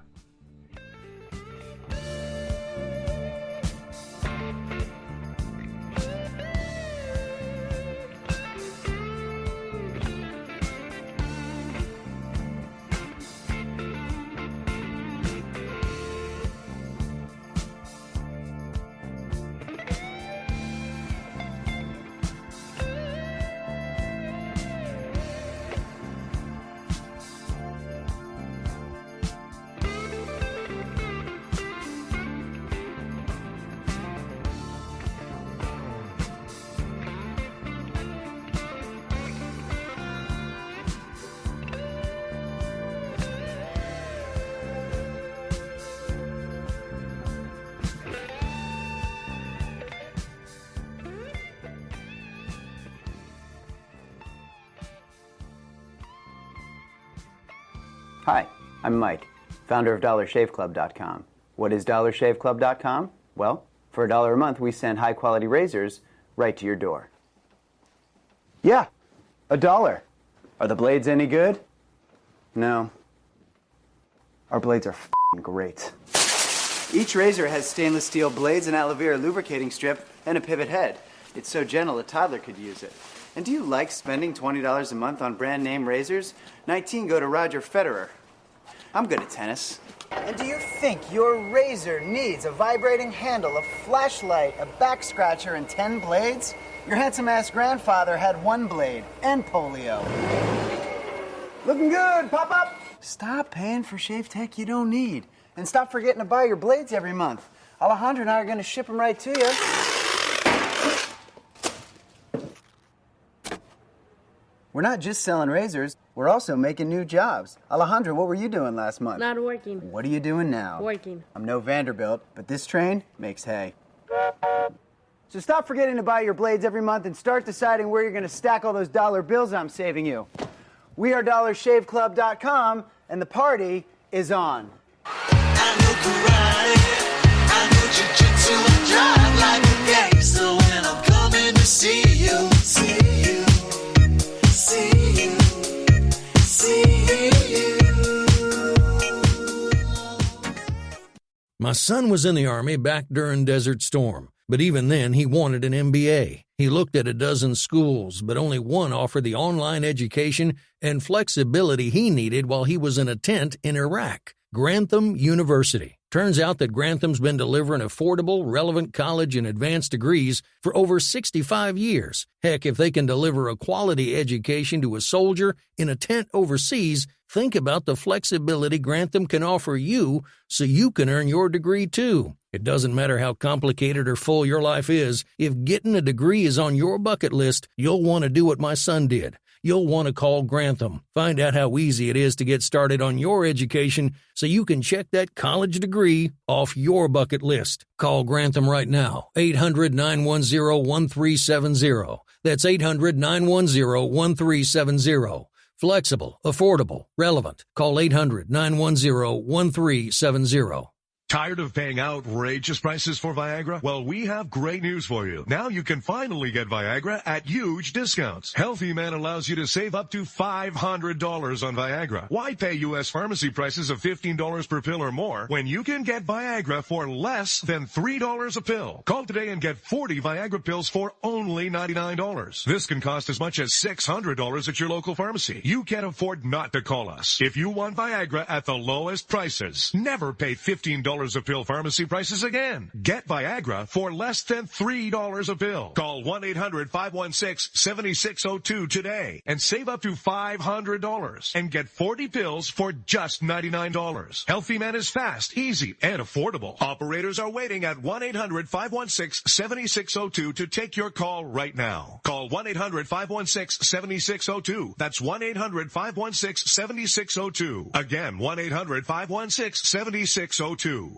Hi, I'm Mike, founder of DollarShaveClub.com. What is DollarShaveClub.com? Well, for $1 a month, we send high-quality razors right to your door. Yeah, $1. Are the blades any good? No. Our blades are f***ing great. Each razor has stainless steel blades, an aloe vera lubricating strip, and a pivot head. It's so gentle a toddler could use it. And do you like spending $20 a month on brand name razors? 19 go to Roger Federer. I'm good at tennis. And do you think your razor needs a vibrating handle, a flashlight, a back scratcher, and 10 blades? Your handsome-ass grandfather had 1 blade and polio. Looking good, Pop-Up! Stop paying for shave tech you don't need. And stop forgetting to buy your blades every month. Alejandro and I are going to ship them right to you. We're not just selling razors, we're also making new jobs. Alejandro, what were you doing last month? Not working. What are you doing now? Working. I'm no Vanderbilt, but this train makes hay. So stop forgetting to buy your blades every month and start deciding where you're going to stack all those dollar bills I'm saving you. We are DollarShaveClub.com, and the party is on. I know karate, I know jiu-jitsu, I drive like a gangster when I'm coming to see you, see you. See you, see you. My son was in the Army back during Desert Storm, but even then he wanted an MBA. He looked at a dozen schools, but only one offered the online education and flexibility he needed while he was in a tent in Iraq. Grantham University. Turns out that Grantham's been delivering affordable, relevant college and advanced degrees for over 65 years. Heck, if they can deliver a quality education to a soldier in a tent overseas, think about the flexibility Grantham can offer you so you can earn your degree too. It doesn't matter how complicated or full your life is, if getting a degree is on your bucket list, you'll want to do what my son did. You'll want to call Grantham. Find out how easy it is to get started on your education so you can check that college degree off your bucket list. Call Grantham right now, 800-910-1370. That's 800-910-1370. Flexible, affordable, relevant. Call 800-910-1370. Tired of paying outrageous prices for Viagra? Well, we have great news for you. Now you can finally get Viagra at huge discounts. Healthy Man allows you to save up to $500 on Viagra. Why pay U.S. pharmacy prices of $15 per pill or more when you can get Viagra for less than $3 a pill? Call today and get 40 Viagra pills for only $99. This can cost as much as $600 at your local pharmacy. You can't afford not to call us. If you want Viagra at the lowest prices, never pay $15 a pill pharmacy prices again. Get Viagra for less than $3 a pill. Call 1-800-516-7602 today and save up to $500 and get 40 pills for just $99. Healthy Man is fast, easy, and affordable. Operators are waiting at 1-800-516-7602 to take your call right now. Call 1-800-516-7602. That's 1-800-516-7602. Again, 1-800-516-7602.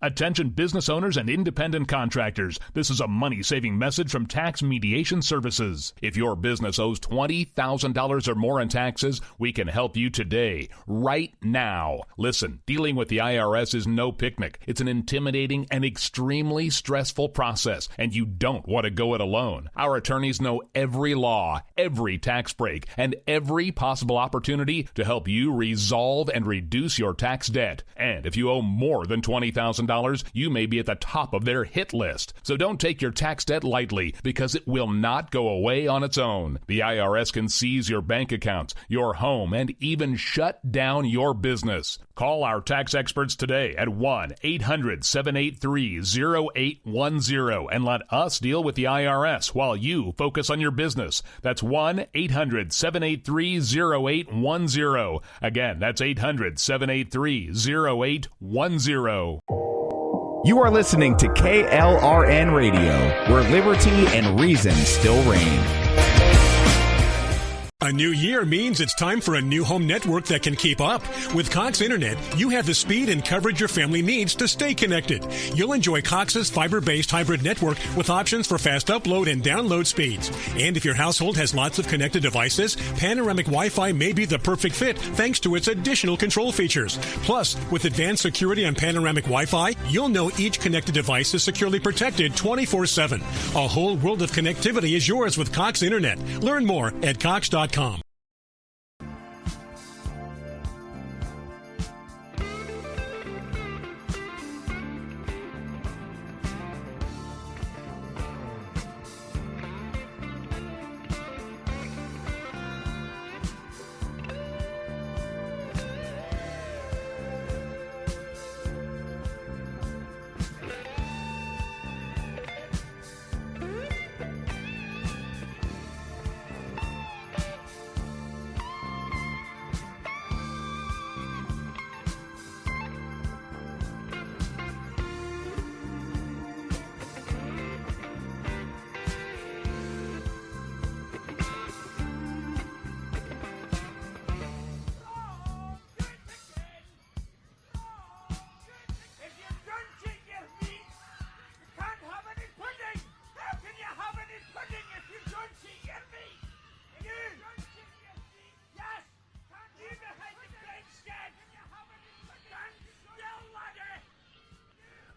Attention business owners and independent contractors. This is a money-saving message from Tax Mediation Services. If your business owes $20,000 or more in taxes, we can help you today, right now. Listen, dealing with the IRS is no picnic. It's an intimidating and extremely stressful process, and you don't want to go it alone. Our attorneys know every law, every tax break, and every possible opportunity to help you resolve and reduce your tax debt. And if you owe more than $20,000, you may be at the top of their hit list. So don't take your tax debt lightly, because it will not go away on its own. The IRS can seize your bank accounts, your home, and even shut down your business. Call our tax experts today at 1-800-783-0810 and let us deal with the IRS while you focus on your business. That's 1-800-783-0810. Again, that's 800-783-0810. You are listening to KLRN Radio, where liberty and reason still reign. A new year means it's time for a new home network that can keep up. With Cox Internet, you have the speed and coverage your family needs to stay connected. You'll enjoy Cox's fiber-based hybrid network with options for fast upload and download speeds. And if your household has lots of connected devices, Panoramic Wi-Fi may be the perfect fit thanks to its additional control features. Plus, with advanced security on Panoramic Wi-Fi, you'll know each connected device is securely protected 24/7. A whole world of connectivity is yours with Cox Internet. Learn more at Cox.com.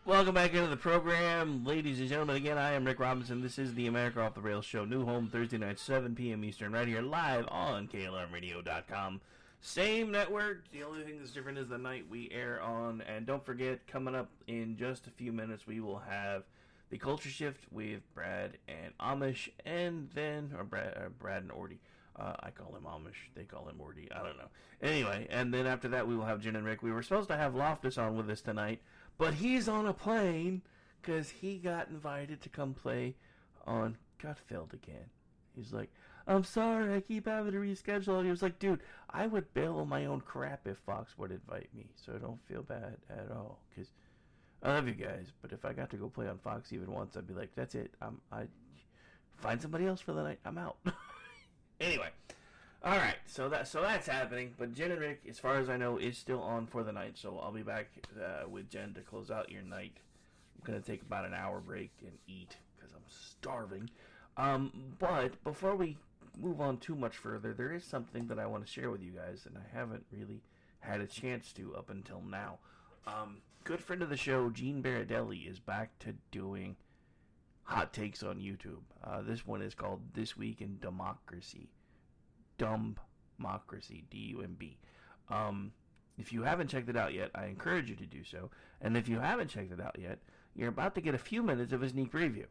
Welcome back into the program, ladies and gentlemen. Again, I am Rick Robinson. This is the America Off the Rails show. New home Thursday night, 7 p.m. Eastern, right here live on KLRMradio.com. Same network. The only thing that's different is the night we air on. And don't forget, coming up in just a few minutes, we will have the Culture Shift with Brad and Amish, and then Brad and Orty. I call him Amish. They call him Orty. I don't know. Anyway, and then after that, we will have Jen and Rick. We were supposed to have Loftus on with us tonight, but he's on a plane because he got invited to come play on Gutfeld again. He's like, I'm sorry, I keep having to reschedule. And he was like, dude, I would bail on my own crap if Fox would invite me, so don't feel bad at all. Because I love you guys, but if I got to go play on Fox even once, I'd be like, that's it. I find somebody else for the night. I'm out. Anyway, all right. So that's happening. But Jen and Rick, as far as I know, is still on for the night. So I'll be back with Jen to close out your night. I'm gonna take about an hour break and eat because I'm starving. But before we move on too much further, there is something that I want to share with you guys, and I haven't really had a chance to up until now. Good friend of the show, Gene Baradelli, is back to doing hot takes on YouTube. This one is called This Week in Democracy. Dumbmocracy, D-U-M-B. If you haven't checked it out yet, I encourage you to do so. And if you haven't checked it out yet, you're about to get a few minutes of a sneak preview.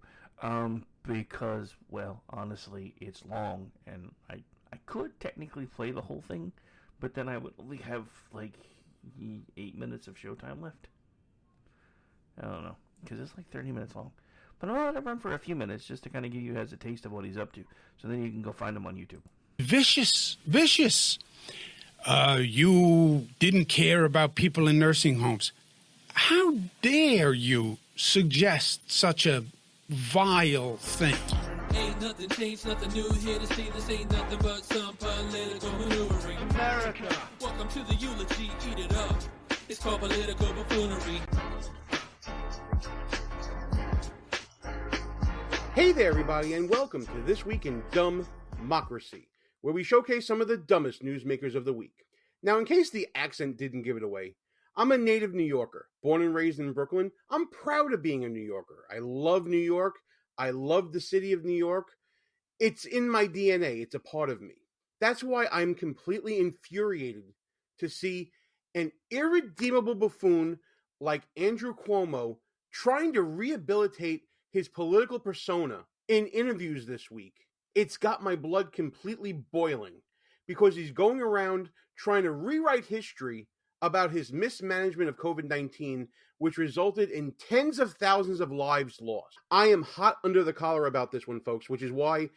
Because, well, honestly, it's long, and I could technically play the whole thing, but then I would only have, 8 minutes of showtime left. I don't know, because it's 30 minutes long. But I'll let it run for a few minutes just to kind of give you guys a taste of what he's up to. So then you can go find him on YouTube. Vicious. You didn't care about people in nursing homes. How dare you suggest such a vile thing? Ain't nothing changed, nothing new here to see. This ain't nothing but some political maneuvering. America. Welcome to the eulogy, eat it up. It's called political buffoonery. Hey there, everybody, and welcome to This Week in Dumbmocracy, where we showcase some of the dumbest newsmakers of the week. Now, in case the accent didn't give it away, I'm a native New Yorker, born and raised in Brooklyn. I'm proud of being a New Yorker. I love New York. I love the city of New York. It's in my DNA. It's a part of me. That's why I'm completely infuriated to see an irredeemable buffoon like Andrew Cuomo trying to rehabilitate his political persona in interviews this week. It's got my blood completely boiling because he's going around trying to rewrite history about his mismanagement of COVID-19, which resulted in tens of thousands of lives lost. I am hot under the collar about this one, folks, which is why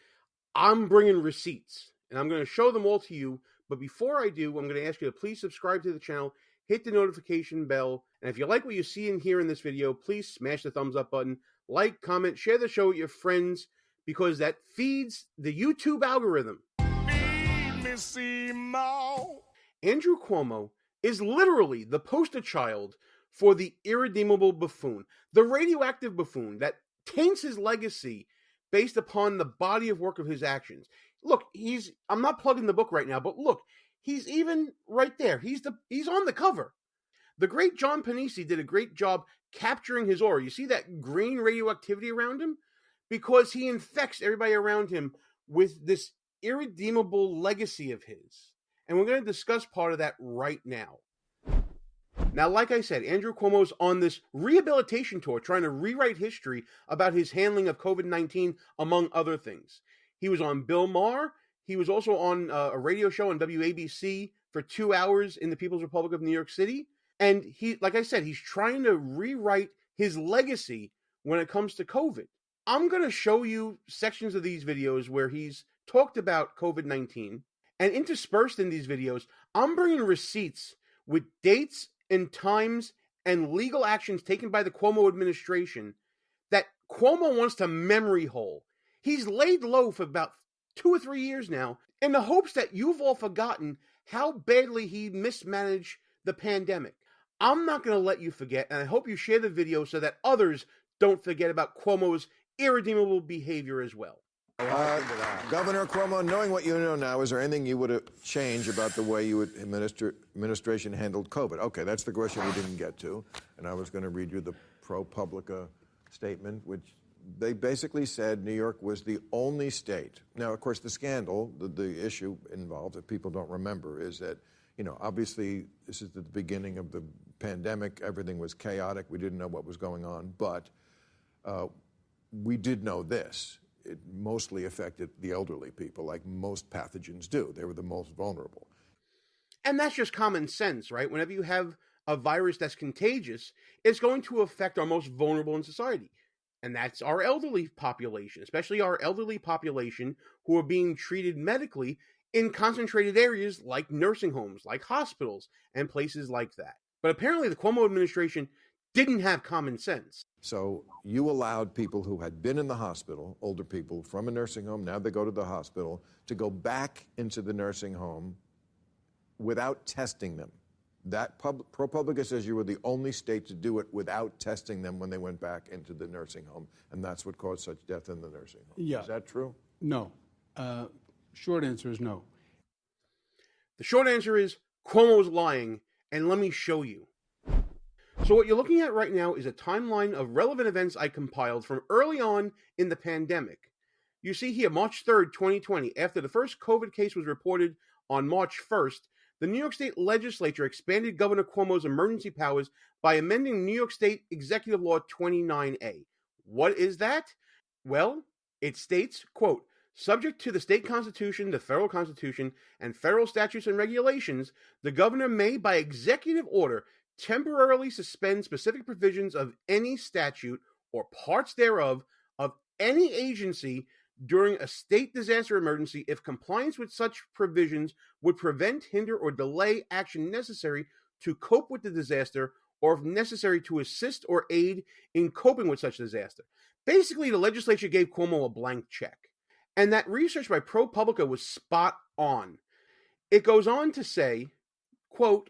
I'm bringing receipts, and I'm going to show them all to you. But before I do, I'm going to ask you to please subscribe to the channel, hit the notification bell, and if you like what you see and hear in this video, please smash the thumbs up button, like, comment, share the show with your friends, because that feeds the YouTube algorithm. Andrew Cuomo is literally the poster child for the irredeemable buffoon, the radioactive buffoon that taints his legacy based upon the body of work of his actions. Look, I'm not plugging the book right now, but look, he's even right there. He's on the cover. The great John Panisi did a great job capturing his aura. You see that green radioactivity around him? Because he infects everybody around him with this irredeemable legacy of his. And we're going to discuss part of that right now. Now, like I said, Andrew Cuomo's on this rehabilitation tour trying to rewrite history about his handling of COVID-19, among other things. He was on Bill Maher. He was also on a radio show on WABC for 2 hours in the People's Republic of New York City. And he, like I said, he's trying to rewrite his legacy when it comes to COVID. I'm going to show you sections of these videos where he's talked about COVID-19. And interspersed in these videos, I'm bringing receipts with dates and times and legal actions taken by the Cuomo administration that Cuomo wants to memory hole. He's laid low for about 2 or 3 years now in the hopes that you've all forgotten how badly he mismanaged the pandemic. I'm not going to let you forget, and I hope you share the video so that others don't forget about Cuomo's irredeemable behavior as well. Governor Cuomo, knowing what you know now, is there anything you would change about the way you would administration handled COVID? Okay, that's the question we didn't get to, and I was going to read you the ProPublica statement, which they basically said New York was the only state. Now, of course, the scandal, the issue involved that people don't remember is that, obviously this is the beginning of the pandemic. Everything was chaotic. We didn't know what was going on, but we did know this. It mostly affected the elderly people, like most pathogens do. They were the most vulnerable. And that's just common sense, right? Whenever you have a virus that's contagious, it's going to affect our most vulnerable in society. And that's our elderly population, especially our elderly population who are being treated medically in concentrated areas like nursing homes, like hospitals, and places like that. But apparently the Cuomo administration didn't have common sense. So you allowed people who had been in the hospital, older people from a nursing home, now they go to the hospital, to go back into the nursing home without testing them. That ProPublica says you were the only state to do it without testing them when they went back into the nursing home, and that's what caused such death in the nursing home. Yeah. Is that true? No. Short answer is no. The short answer is Cuomo's lying, and let me show you. So what you're looking at right now is a timeline of relevant events I compiled from early on in the pandemic. You see here, March 3rd, 2020, after the first COVID case was reported on March 1st, the New York State Legislature expanded Governor Cuomo's emergency powers by amending New York State Executive Law 29A. What is that? Well, it states, quote, subject to the state constitution, the federal constitution, and federal statutes and regulations, the governor may, by executive order, temporarily suspend specific provisions of any statute or parts thereof of any agency during a state disaster emergency if compliance with such provisions would prevent, hinder, or delay action necessary to cope with the disaster, or if necessary to assist or aid in coping with such disaster. Basically, the legislature gave Cuomo a blank check. And that research by ProPublica was spot on. It goes on to say, quote,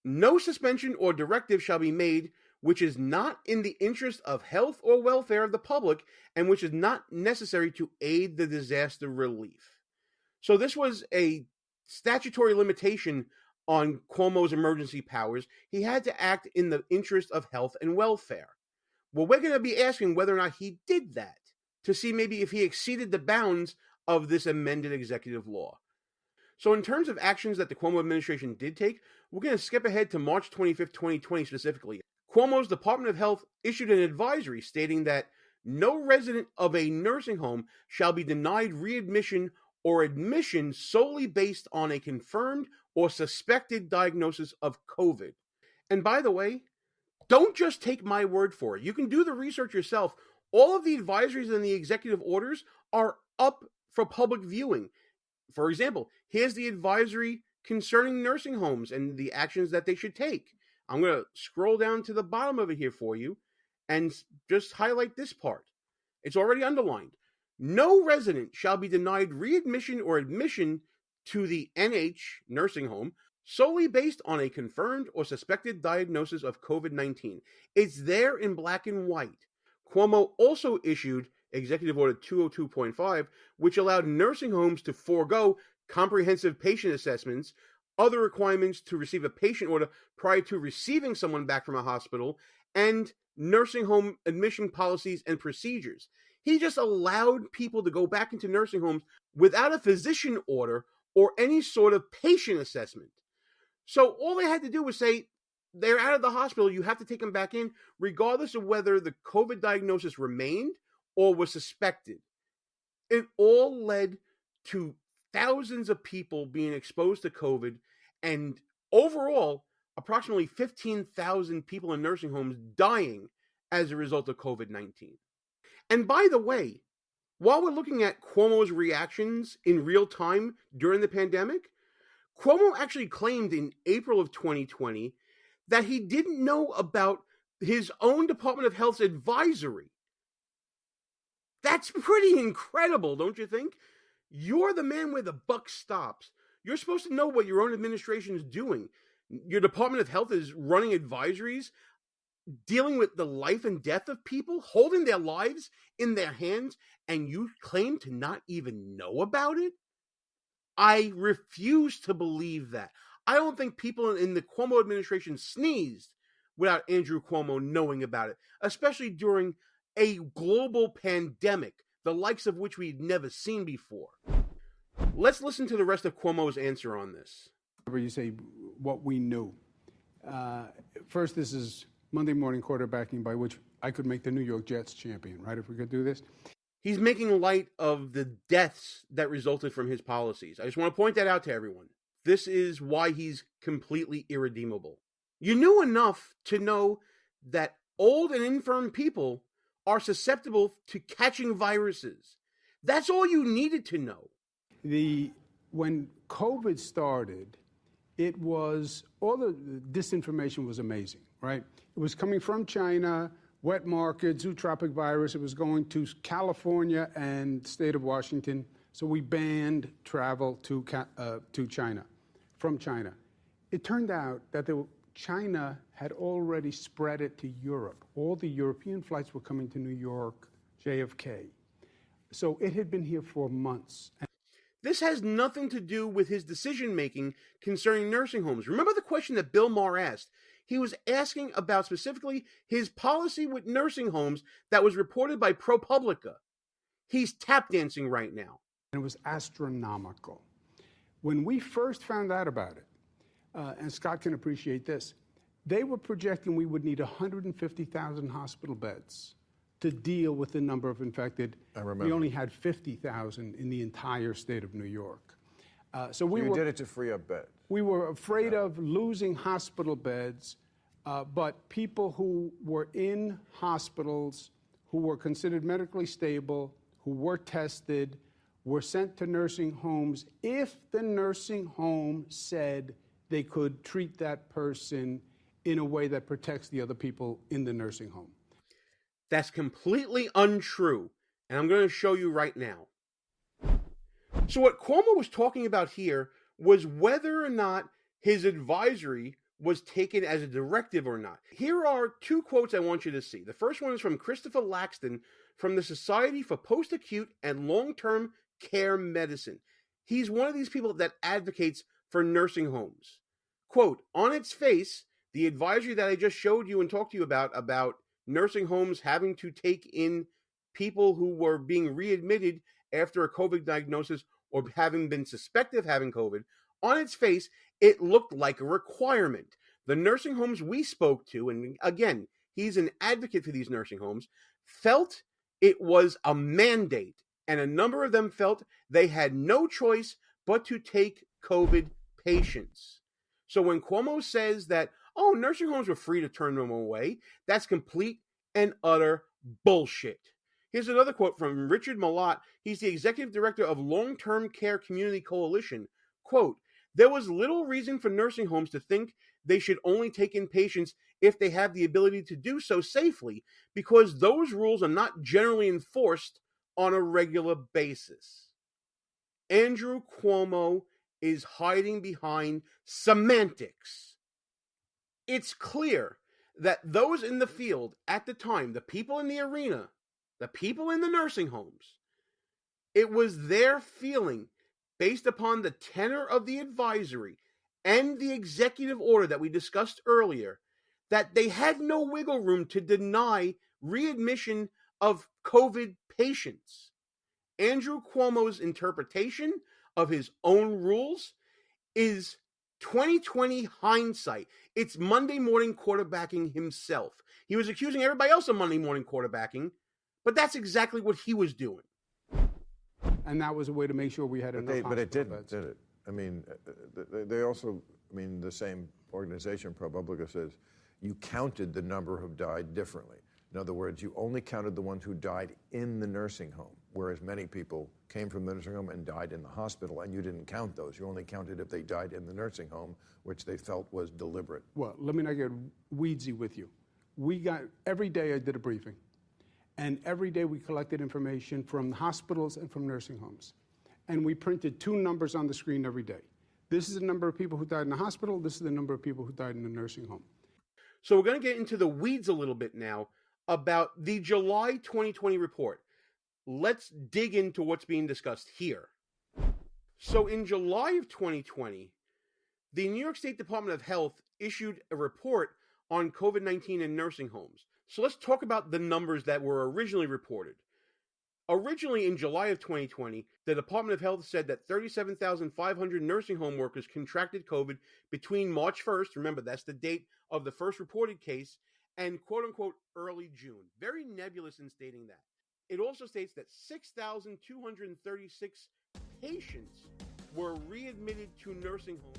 no suspension or directive shall be made which is not in the interest of health or welfare of the public and which is not necessary to aid the disaster relief. So this was a statutory limitation on Cuomo's emergency powers. He had to act in the interest of health and welfare. Well, we're going to be asking whether or not he did that to see maybe if he exceeded the bounds of this amended executive law. So in terms of actions that the Cuomo administration did take, we're going to skip ahead to March 25th, 2020 specifically. Cuomo's Department of Health issued an advisory stating that no resident of a nursing home shall be denied readmission or admission solely based on a confirmed or suspected diagnosis of COVID. And by the way, don't just take my word for it. You can do the research yourself. All of the advisories and the executive orders are up for public viewing. For example, here's the advisory concerning nursing homes and the actions that they should take. I'm going to scroll down to the bottom of it here for you and just highlight this part. It's already underlined. No resident shall be denied readmission or admission to the NH nursing home solely based on a confirmed or suspected diagnosis of COVID-19. It's there in black and white. Cuomo also issued Executive Order 202.5, which allowed nursing homes to forego comprehensive patient assessments, other requirements to receive a patient order prior to receiving someone back from a hospital, and nursing home admission policies and procedures. He just allowed people to go back into nursing homes without a physician order or any sort of patient assessment. So all they had to do was say, they're out of the hospital, you have to take them back in, regardless of whether the COVID diagnosis remained or was suspected. It all led to thousands of people being exposed to COVID, and overall, approximately 15,000 people in nursing homes dying as a result of COVID-19. And by the way, while we're looking at Cuomo's reactions in real time during the pandemic, Cuomo actually claimed in April of 2020 that he didn't know about his own Department of Health's advisory. That's pretty incredible, don't you think? You're the man where the buck stops. You're supposed to know what your own administration is doing. Your Department of Health is running advisories, dealing with the life and death of people, holding their lives in their hands, and you claim to not even know about it? I refuse to believe that. I don't think people in the Cuomo administration sneezed without Andrew Cuomo knowing about it, especially during a global pandemic, the likes of which we'd never seen before. Let's listen to the rest of Cuomo's answer on this. You say what we knew. First, this is Monday morning quarterbacking by which I could make the New York Jets champion, right, if we could do this? He's making light of the deaths that resulted from his policies. I just want to point that out to everyone. This is why he's completely irredeemable. You knew enough to know that old and infirm people are susceptible to catching viruses. That's all you needed to know. When COVID started, it was, all the disinformation was amazing, right? It was coming from China, wet markets, zootropic virus. It was going to California and state of Washington. So we banned travel to China, from China. It turned out that China had already spread it to Europe. All the European flights were coming to New York, JFK. So it had been here for months. This has nothing to do with his decision-making concerning nursing homes. Remember the question that Bill Maher asked? He was asking about specifically his policy with nursing homes that was reported by ProPublica. He's tap dancing right now. And it was astronomical. When we first found out about it, and Scott can appreciate this, they were projecting we would need 150,000 hospital beds to deal with the number of infected. I remember. We only had 50,000 in the entire state of New York. So we did it to free up beds. We were afraid of losing hospital beds, but people who were in hospitals, who were considered medically stable, who were tested, were sent to nursing homes if the nursing home said they could treat that person in a way that protects the other people in the nursing home. That's completely untrue, and I'm going to show you right now. So what Cuomo was talking about here was whether or not his advisory was taken as a directive or not. Here are two quotes I want you to see. The first one is from Christopher Laxton from the Society for Post-Acute and Long-Term Care Medicine. He's one of these people that advocates for nursing homes. Quote, on its face, the advisory that I just showed you and talked to you about nursing homes having to take in people who were being readmitted after a COVID diagnosis or having been suspected of having COVID, on its face, it looked like a requirement. The nursing homes we spoke to, and again, he's an advocate for these nursing homes, felt it was a mandate, and a number of them felt they had no choice but to take COVID patients. So when Cuomo says that, oh, nursing homes were free to turn them away, that's complete and utter bullshit. Here's another quote from Richard Malott. He's the executive director of Long-Term Care Community Coalition. Quote, there was little reason for nursing homes to think they should only take in patients if they have the ability to do so safely, because those rules are not generally enforced on a regular basis. Andrew Cuomo is hiding behind semantics. It's clear that those in the field at the time, the people in the arena, the people in the nursing homes, it was their feeling, based upon the tenor of the advisory and the executive order that we discussed earlier, that they had no wiggle room to deny readmission of COVID patients. Andrew Cuomo's interpretation of his own rules is 2020 hindsight. It's Monday morning quarterbacking himself. He was accusing everybody else of Monday morning quarterbacking, but that's exactly what he was doing. And that was a way to make sure we had enough hospital beds. But it didn't, did it? I mean, they also, I mean, the same organization, ProPublica, says you counted the number who died differently. In other words, you only counted the ones who died in the nursing home, whereas many people came from the nursing home and died in the hospital, and you didn't count those. You only counted if they died in the nursing home, which they felt was deliberate. Well, let me not get weedsy with you. Every day I did a briefing, and every day we collected information from hospitals and from nursing homes. And we printed two numbers on the screen every day. This is the number of people who died in the hospital. This is the number of people who died in the nursing home. So we're going to get into the weeds a little bit now about the July 2020 report. Let's dig into what's being discussed here. So in July of 2020, the New York State Department of Health issued a report on COVID-19 in nursing homes. So let's talk about the numbers that were originally reported. Originally, in July of 2020, the Department of Health said that 37,500 nursing home workers contracted COVID between March 1st, remember that's the date of the first reported case, and quote-unquote early June. Very nebulous in stating that. It also states that 6,236 patients were readmitted to nursing homes.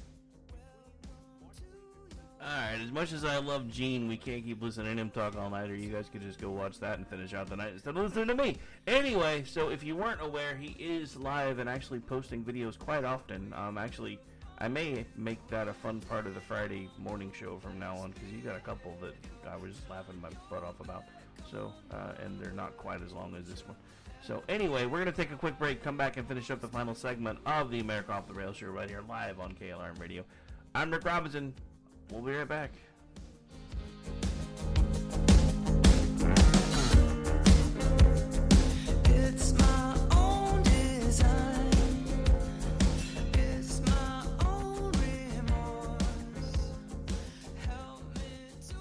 Alright, as much as I love Gene, we can't keep listening to him talk all night, or you guys could just go watch that and finish out the night instead of listening to me. Anyway, so if you weren't aware, he is live and actually posting videos quite often. Actually, I may make that a fun part of the Friday morning show from now on, because you got a couple that I was laughing my butt off about. So, and they're not quite as long as this one. So anyway, we're going to take a quick break, come back and finish up the final segment of the America Off the Rails show right here live on KLRN Radio. I'm Rick Robinson. We'll be right back. It's my own design. It's my own remorse. Help me to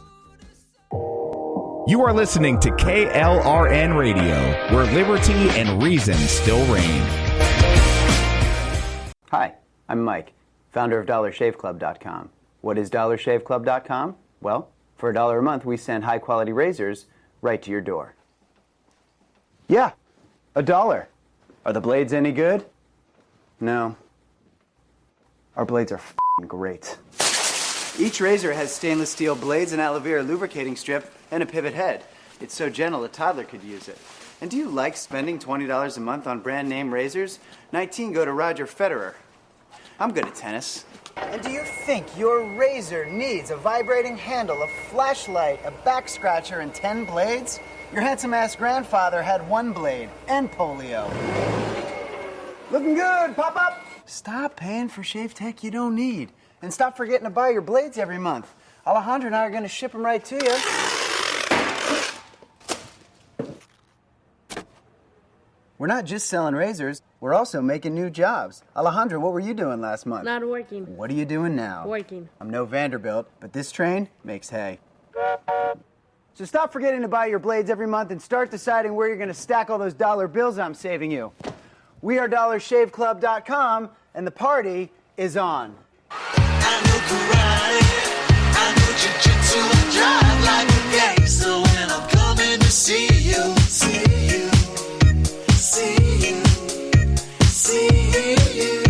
decide. You are listening to KLRN Radio, where liberty and reason still reign. Hi, I'm Mike, founder of DollarShaveClub.com. What is DollarShaveClub.com? Well, for $1 a month, we send high-quality razors right to your door. Yeah, $1. Are the blades any good? No. Our blades are f***ing great. Each razor has stainless steel blades, an aloe vera lubricating strip, and a pivot head. It's so gentle a toddler could use it. And do you like spending $20 a month on brand name razors? 19 go to Roger Federer. I'm good at tennis. And do you think your razor needs a vibrating handle, a flashlight, a back scratcher, and 10 blades? Your handsome-ass grandfather had 1 blade and polio. Looking good, pop up! Stop paying for shave tech you don't need. And stop forgetting to buy your blades every month. Alejandro and I are going to ship them right to you. We're not just selling razors, we're also making new jobs. Alejandro, what were you doing last month? Not working. What are you doing now? Working. I'm no Vanderbilt, but this train makes hay. So stop forgetting to buy your blades every month and start deciding where you're going to stack all those dollar bills I'm saving you. We are DollarShaveClub.com, and the party is on. I know karate, I know jiu-jitsu, and drive like a gangster when I'm coming to see you, see you, see you, see you.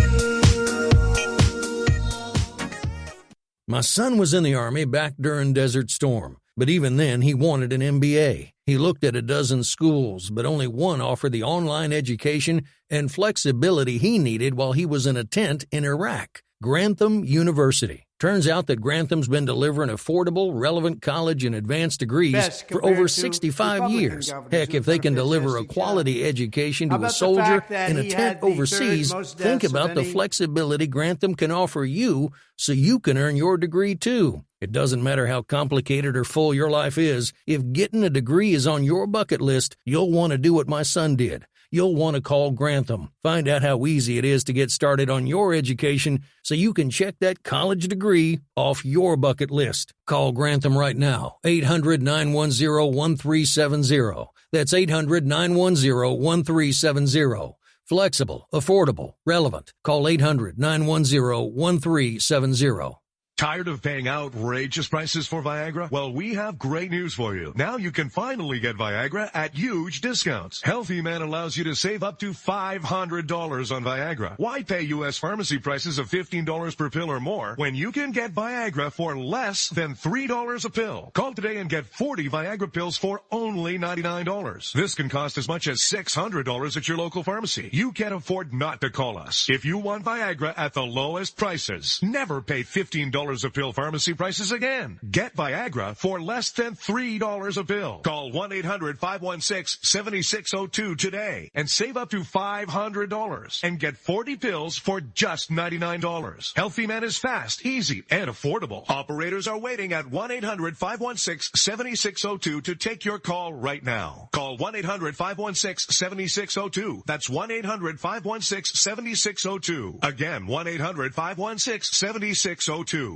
My son was in the Army back during Desert Storm, but even then he wanted an MBA. He looked at a dozen schools, but only one offered the online education and flexibility he needed while he was in a tent in Iraq. Grantham University. Turns out that Grantham's been delivering affordable, relevant college and advanced degrees for over 65 years. Heck, if they can deliver a quality education to a soldier in a tent overseas, think about the flexibility Grantham can offer you so you can earn your degree too. It doesn't matter how complicated or full your life is. If getting a degree is on your bucket list, you'll want to do what my son did. You'll want to call Grantham. Find out how easy it is to get started on your education so you can check that college degree off your bucket list. Call Grantham right now, 800-910-1370. That's 800-910-1370. Flexible, affordable, relevant. Call 800-910-1370. Tired of paying outrageous prices for Viagra? Well, we have great news for you. Now you can finally get Viagra at huge discounts. Healthy Man allows you to save up to $500 on Viagra. Why pay U.S. pharmacy prices of $15 per pill or more when you can get Viagra for less than $3 a pill? Call today and get 40 Viagra pills for only $99. This can cost as much as $600 at your local pharmacy. You can't afford not to call us. If you want Viagra at the lowest prices, never pay $15 a pill pharmacy prices again. Get Viagra for less than $3 a pill. Call 1-800-516-7602 today and save up to $500 and get 40 pills for just $99. Healthy Man is fast, easy, and affordable. Operators are waiting at 1-800-516-7602 to take your call right now. Call 1-800-516-7602. That's 1-800-516-7602. Again, 1-800-516-7602.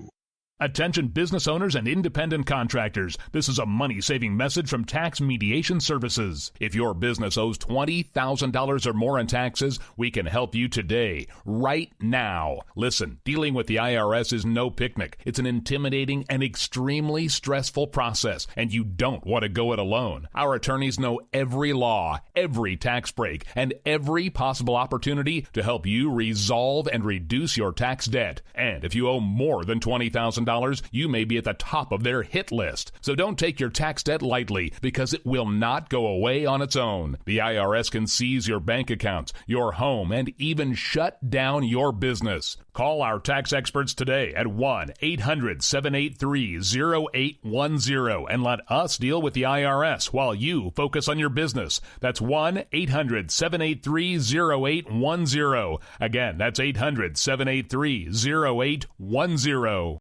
Attention business owners and independent contractors. This is a money-saving message from Tax Mediation Services. If your business owes $20,000 or more in taxes, we can help you today, right now. Listen, dealing with the IRS is no picnic. It's an intimidating and extremely stressful process, and you don't want to go it alone. Our attorneys know every law, every tax break, and every possible opportunity to help you resolve and reduce your tax debt. And if you owe more than $20,000, you may be at the top of their hit list. So don't take your tax debt lightly, because it will not go away on its own. The IRS can seize your bank accounts, your home, and even shut down your business. Call our tax experts today at 1-800-783-0810 and let us deal with the IRS while you focus on your business. That's 1-800-783-0810. Again, that's 800-783-0810.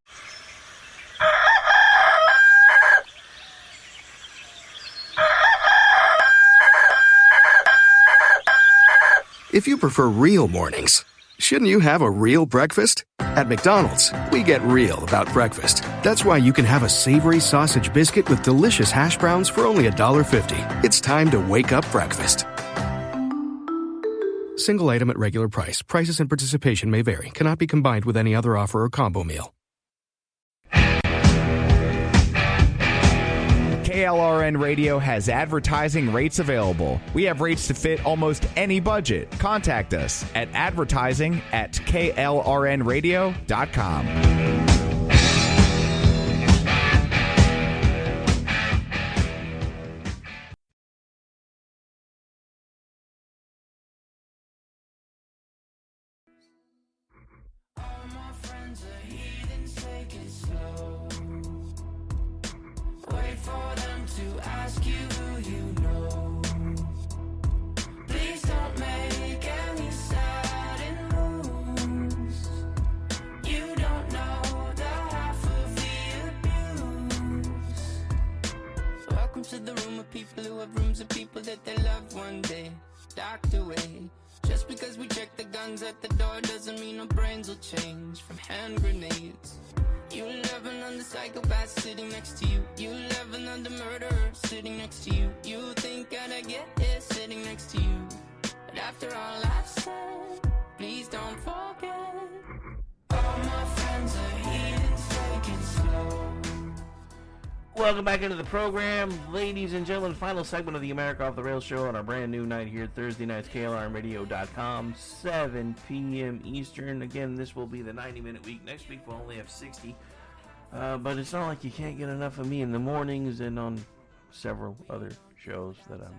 If you prefer real mornings, shouldn't you have a real breakfast? At McDonald's, we get real about breakfast. That's why you can have a savory sausage biscuit with delicious hash browns for only $1.50. It's time to wake up breakfast. Single item at regular price. Prices and participation may vary. Cannot be combined with any other offer or combo meal. KLRN Radio has advertising rates available. We have rates to fit almost any budget. Contact us at advertising@klrnradio.com. Wait for them to ask you who you know. Please don't make any sudden moves. You don't know the half of the abuse. Welcome to the room of people who have rooms of people that they love one day docked away. Just because we check the guns at the door doesn't mean our brains will change from hand grenades. You love another psychopath sitting next to you. You love another murderer sitting next to you. You think I'd get here sitting next to you. But after all I've said, please don't forget. All my friends are heathens, take it slow. Welcome back into the program, ladies and gentlemen. Final segment of the America Off the Rails show on our brand new night here, Thursday nights, KLRNradio.com, 7 p.m. Eastern. Again, this will be the 90-minute week. Next week we'll only have 60. But it's not like you can't get enough of me in the mornings and on several other shows that I'm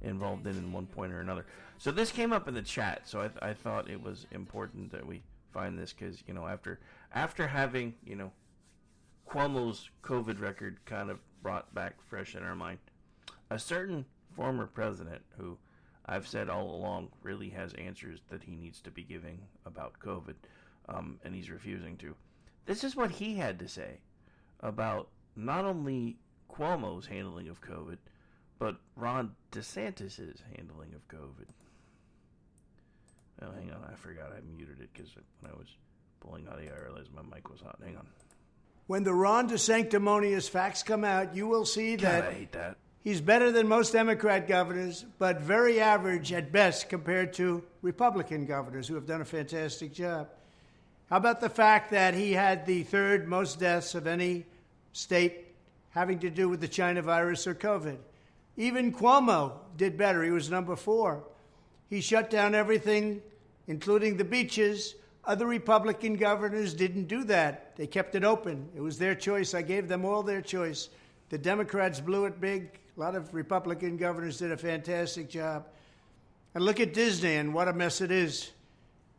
involved in one point or another. So this came up in the chat, so I thought it was important that we find this because, you know, after having, you know, Cuomo's COVID record kind of brought back fresh in our mind, a certain former president who I've said all along really has answers that he needs to be giving about COVID, and he's refusing to. This is what he had to say about not only Cuomo's handling of COVID, but Ron DeSantis' handling of COVID. Oh, hang on, I forgot I muted it because when I was pulling audio, I realized my mic was hot. Hang on. When the Ron DeSanctimonious facts come out, you will see that, I hate that he's better than most Democrat governors, but very average at best compared to Republican governors who have done a fantastic job. How about the fact that he had the third most deaths of any state having to do with the China virus or COVID? Even Cuomo did better. He was number 4. He shut down everything, including the beaches. Other Republican governors didn't do that. They kept it open. It was their choice. I gave them all their choice. The Democrats blew it big. A lot of Republican governors did a fantastic job. And look at Disney and what a mess it is.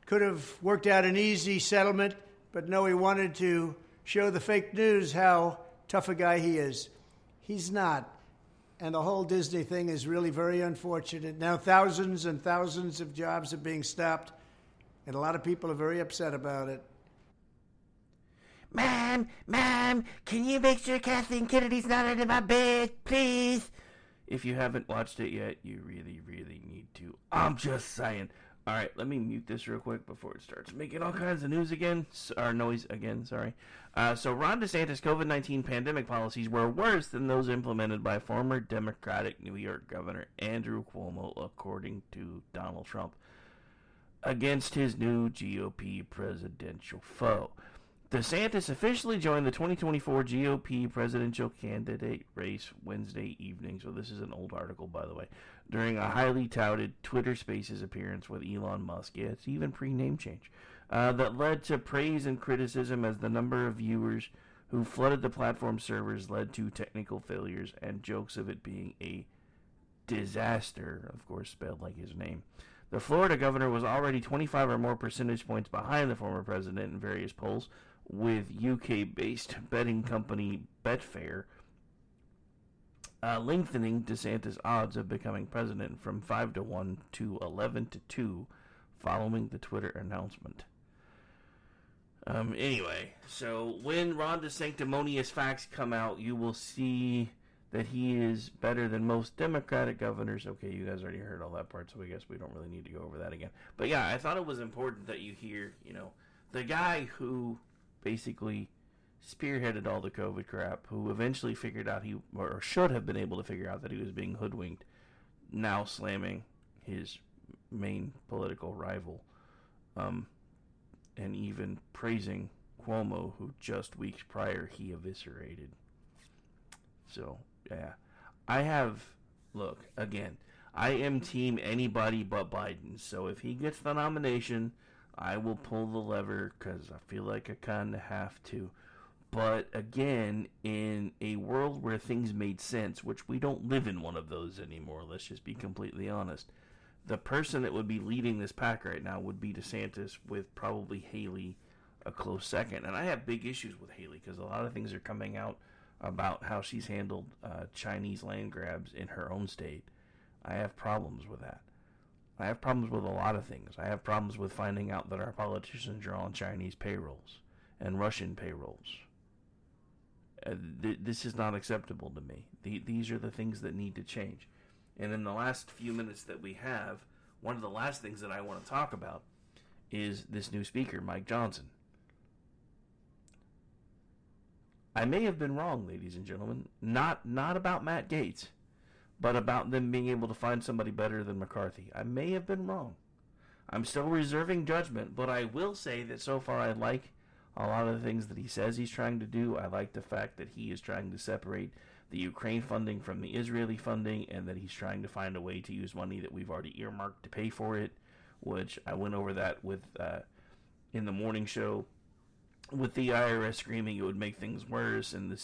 Could have worked out an easy settlement, but no, he wanted to show the fake news how tough a guy he is. He's not. And the whole Disney thing is really very unfortunate. Now thousands and thousands of jobs are being stopped, and a lot of people are very upset about it. Mom, can you make sure Kathleen Kennedy's not under my bed, please? If you haven't watched it yet, you really, really need to. I'm just saying. All right, let me mute this real quick before it starts making all kinds of noise again. So Ron DeSantis' COVID-19 pandemic policies were worse than those implemented by former Democratic New York Governor Andrew Cuomo, according to Donald Trump, against his new GOP presidential foe. DeSantis officially joined the 2024 GOP presidential candidate race Wednesday evening. So this is an old article, by the way. During a highly touted Twitter Spaces appearance with Elon Musk. Yeah, it's even pre-name change. That led to praise and criticism as the number of viewers who flooded the platform servers led to technical failures and jokes of it being a disaster, of course spelled like his name. The Florida governor was already 25 or more percentage points behind the former president in various polls, with UK-based betting company Betfair lengthening DeSantis' odds of becoming president from 5-1 to 11-2 following the Twitter announcement. Anyway, so when Ron DeSanctimonious facts come out, you will see that he is better than most Democratic governors. Okay, you guys already heard all that part, so I guess we don't really need to go over that again. But yeah, I thought it was important that you hear, the guy who basically spearheaded all the COVID crap, who eventually figured out or should have been able to figure out that he was being hoodwinked, now slamming his main political rival, and even praising Cuomo, who just weeks prior he eviscerated. So, yeah. I am team anybody but Biden, so if he gets the nomination, I will pull the lever, because I feel like I kind of have to. But again, in a world where things made sense, which we don't live in one of those anymore, let's just be completely honest, the person that would be leading this pack right now would be DeSantis, with probably Haley a close second. And I have big issues with Haley, because a lot of things are coming out about how she's handled Chinese land grabs in her own state. I have problems with that. I have problems with a lot of things. I have problems with finding out that our politicians are on Chinese payrolls and Russian payrolls. This is not acceptable to me. These are the things that need to change. And in the last few minutes that we have, one of the last things that I want to talk about is this new speaker, Mike Johnson. I may have been wrong, ladies and gentlemen. Not about Matt Gaetz, but about them being able to find somebody better than McCarthy. I may have been wrong. I'm still reserving judgment, but I will say that so far I like a lot of the things that he says he's trying to do. I like the fact that he is trying to separate the Ukraine funding from the Israeli funding, and that he's trying to find a way to use money that we've already earmarked to pay for it, which I went over that with in the morning show, with the IRS screaming it would make things worse, and the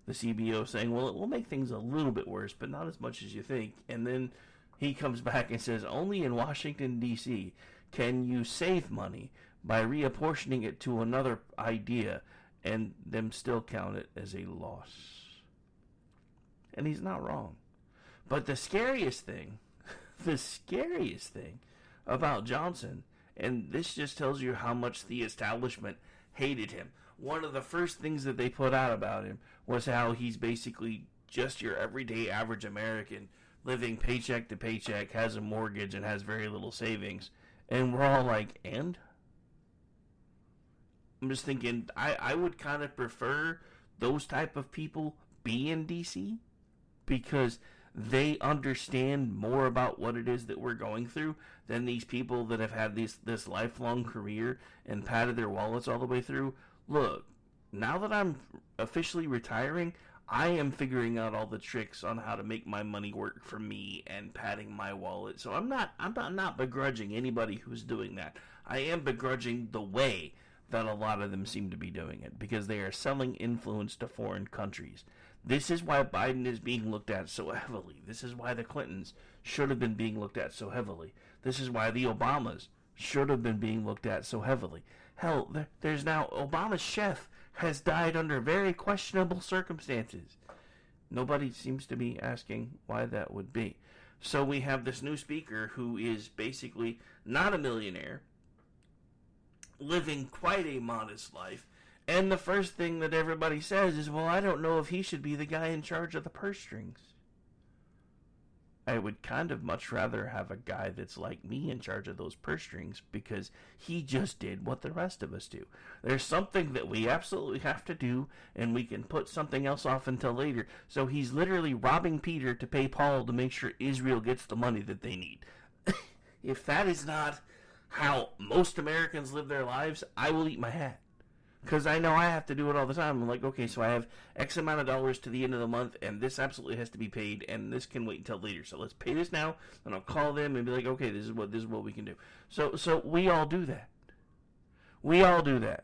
CBO saying, well, it will make things a little bit worse, but not as much as you think. And then he comes back and says, only in Washington, D.C. can you save money by reapportioning it to another idea and them still count it as a loss. And he's not wrong. But the scariest thing about Johnson, and this just tells you how much the establishment hated him. One of the first things that they put out about him was how he's basically just your everyday average American, living paycheck to paycheck, has a mortgage, and has very little savings. And we're all like, and? I'm just thinking, I would kind of prefer those type of people be in D.C. because they understand more about what it is that we're going through than these people that have had this lifelong career and padded their wallets all the way through. Look, now that I'm officially retiring, I am figuring out all the tricks on how to make my money work for me and padding my wallet. So I'm not begrudging anybody who's doing that. I am begrudging the way that a lot of them seem to be doing it, because they are selling influence to foreign countries. This is why Biden is being looked at so heavily. This is why the Clintons should have been being looked at so heavily. This is why the Obamas should have been being looked at so heavily. Hell, there's now Obama's chef has died under very questionable circumstances. Nobody seems to be asking why that would be. So we have this new speaker who is basically not a millionaire, living quite a modest life, and the first thing that everybody says is, well, I don't know if he should be the guy in charge of the purse strings. I would kind of much rather have a guy that's like me in charge of those purse strings, because he just did what the rest of us do. There's something that we absolutely have to do, and we can put something else off until later. So he's literally robbing Peter to pay Paul to make sure Israel gets the money that they need. If that is not how most Americans live their lives, I will eat my hat. Because I know I have to do it all the time. I'm like, okay, so I have X amount of dollars to the end of the month, and this absolutely has to be paid, and this can wait until later. So let's pay this now, and I'll call them and be like, okay, this is what we can do. So we all do that. We all do that.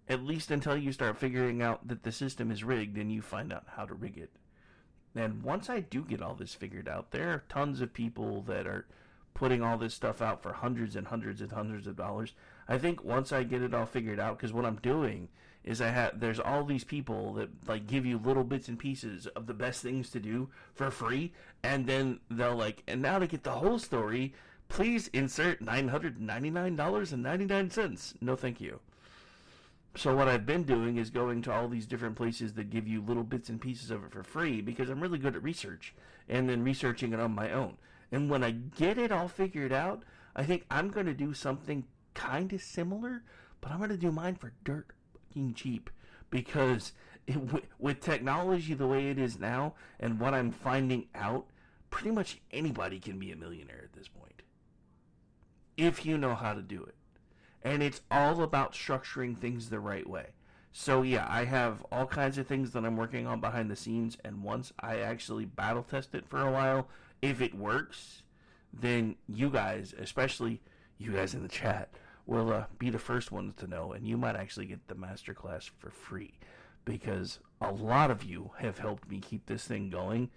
At least until you start figuring out that the system is rigged and you find out how to rig it. And once I do get all this figured out, there are tons of people that are putting all this stuff out for hundreds and hundreds and hundreds of dollars. I think once I get it all figured out, because what I'm doing is there's all these people that like give you little bits and pieces of the best things to do for free, and then they'll like, and now to get the whole story, please insert $999.99. No thank you. So what I've been doing is going to all these different places that give you little bits and pieces of it for free, because I'm really good at research, and then researching it on my own. And when I get it all figured out, I think I'm going to do something kind of similar, but I'm going to do mine for dirt fucking cheap, because with technology the way it is now and what I'm finding out, pretty much anybody can be a millionaire at this point if you know how to do it. And it's all about structuring things the right way. So yeah, I have all kinds of things that I'm working on behind the scenes, and once I actually battle test it for a while, if it works, then you guys, especially you guys in the chat, will be the first ones to know, and you might actually get the masterclass for free, because a lot of you have helped me keep this thing going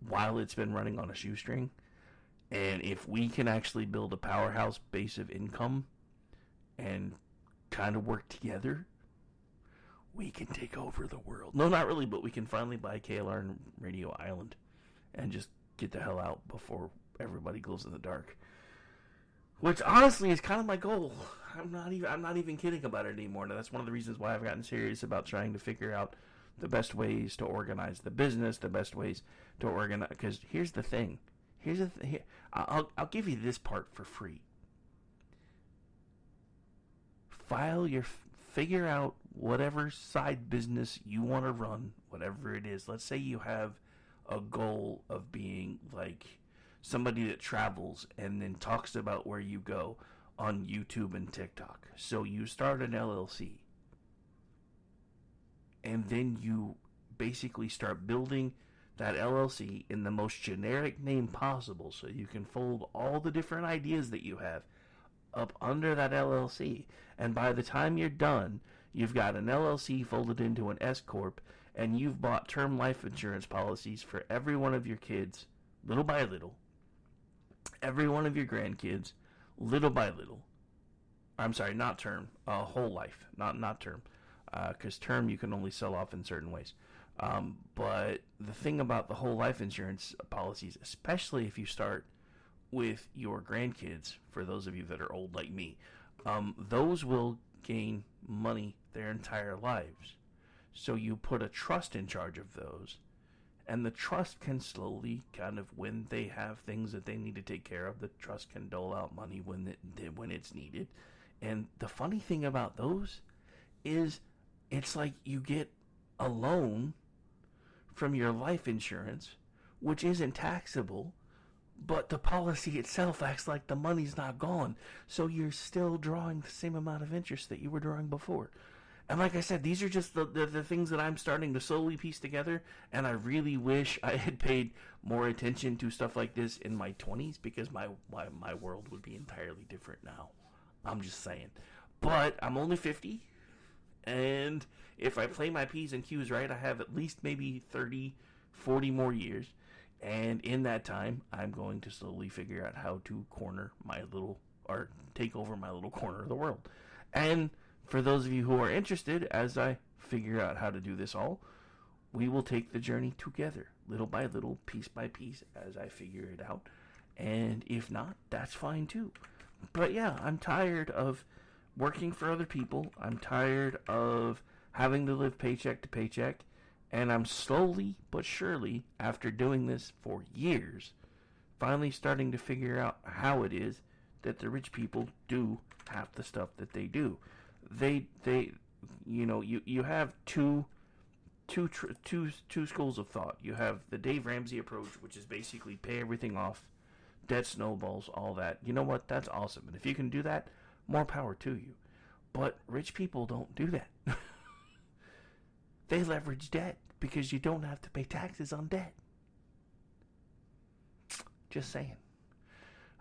while it's been running on a shoestring. And if we can actually build a powerhouse base of income and kind of work together, we can take over the world. No, not really, but we can finally buy KLR and Radio Island and just get the hell out before everybody glows in the dark. Which honestly is kind of my goal. I'm not even kidding about it anymore. Now, that's one of the reasons why I've gotten serious about trying to figure out the best ways to organize the business, the best ways to organize. Because here's the thing. I'll give you this part for free. Figure out whatever side business you want to run, whatever it is. Let's say you have a goal of being like somebody that travels and then talks about where you go on YouTube and TikTok. So you start an LLC, and then you basically start building that LLC in the most generic name possible, so you can fold all the different ideas that you have up under that LLC. And by the time you're done, you've got an LLC folded into an S Corp, and you've bought term life insurance policies for every one of your kids, little by little. Every one of your grandkids, little by little. I'm sorry, not term, whole life, not term, because term you can only sell off in certain ways. But the thing about the whole life insurance policies, especially if you start with your grandkids, for those of you that are old like me, those will gain money their entire lives. So you put a trust in charge of those, and the trust can slowly kind of, when they have things that they need to take care of, the trust can dole out money when it's needed. And the funny thing about those is it's like you get a loan from your life insurance, which isn't taxable, but the policy itself acts like the money's not gone. So you're still drawing the same amount of interest that you were drawing before. And like I said, these are just the things that I'm starting to slowly piece together, and I really wish I had paid more attention to stuff like this in my 20s, because my world would be entirely different now. I'm just saying. But I'm only 50, and if I play my P's and Q's right, I have at least maybe 30, 40 more years, and in that time, I'm going to slowly figure out how to take over my little corner of the world. And for those of you who are interested, as I figure out how to do this all, we will take the journey together, little by little, piece by piece, as I figure it out. And if not, that's fine too. But yeah, I'm tired of working for other people. I'm tired of having to live paycheck to paycheck. And I'm slowly but surely, after doing this for years, finally starting to figure out how it is that the rich people do half the stuff that they do. You have two schools of thought. You have the Dave Ramsey approach, which is basically pay everything off, debt snowballs, all that. You know what? That's awesome. And if you can do that, more power to you. But rich people don't do that. They leverage debt because you don't have to pay taxes on debt. Just saying.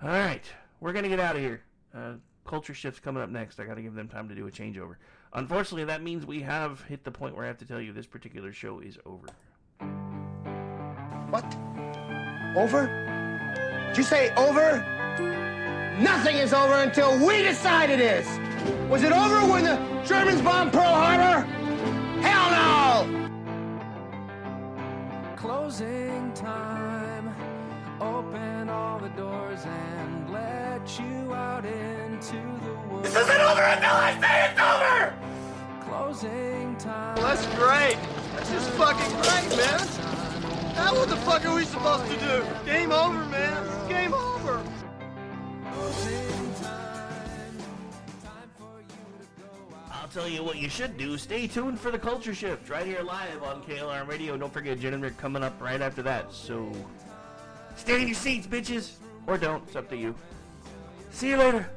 All right, we're going to get out of here. Culture Shift's coming up next. I got to give them time to do a changeover. Unfortunately, that means we have hit the point where I have to tell you this particular show is over. What? Over? Did you say over? Nothing is over until we decide it is. Was it over when the Germans bombed Pearl Harbor? Hell no! Closing time. Open all the doors and let you out into the world. This isn't over until I say it's over! Closing time. Well, that's great. That's just fucking great, man. Now what the fuck are we supposed to do? Game over, man. It's game over. Closing time. Time for you to go out. I'll tell you what you should do. Stay tuned for the Culture Shift right here live on KLR Radio. Don't forget Jen and Rick coming up right after that. So stay in your seats, bitches. Or don't. It's up to you. See you later.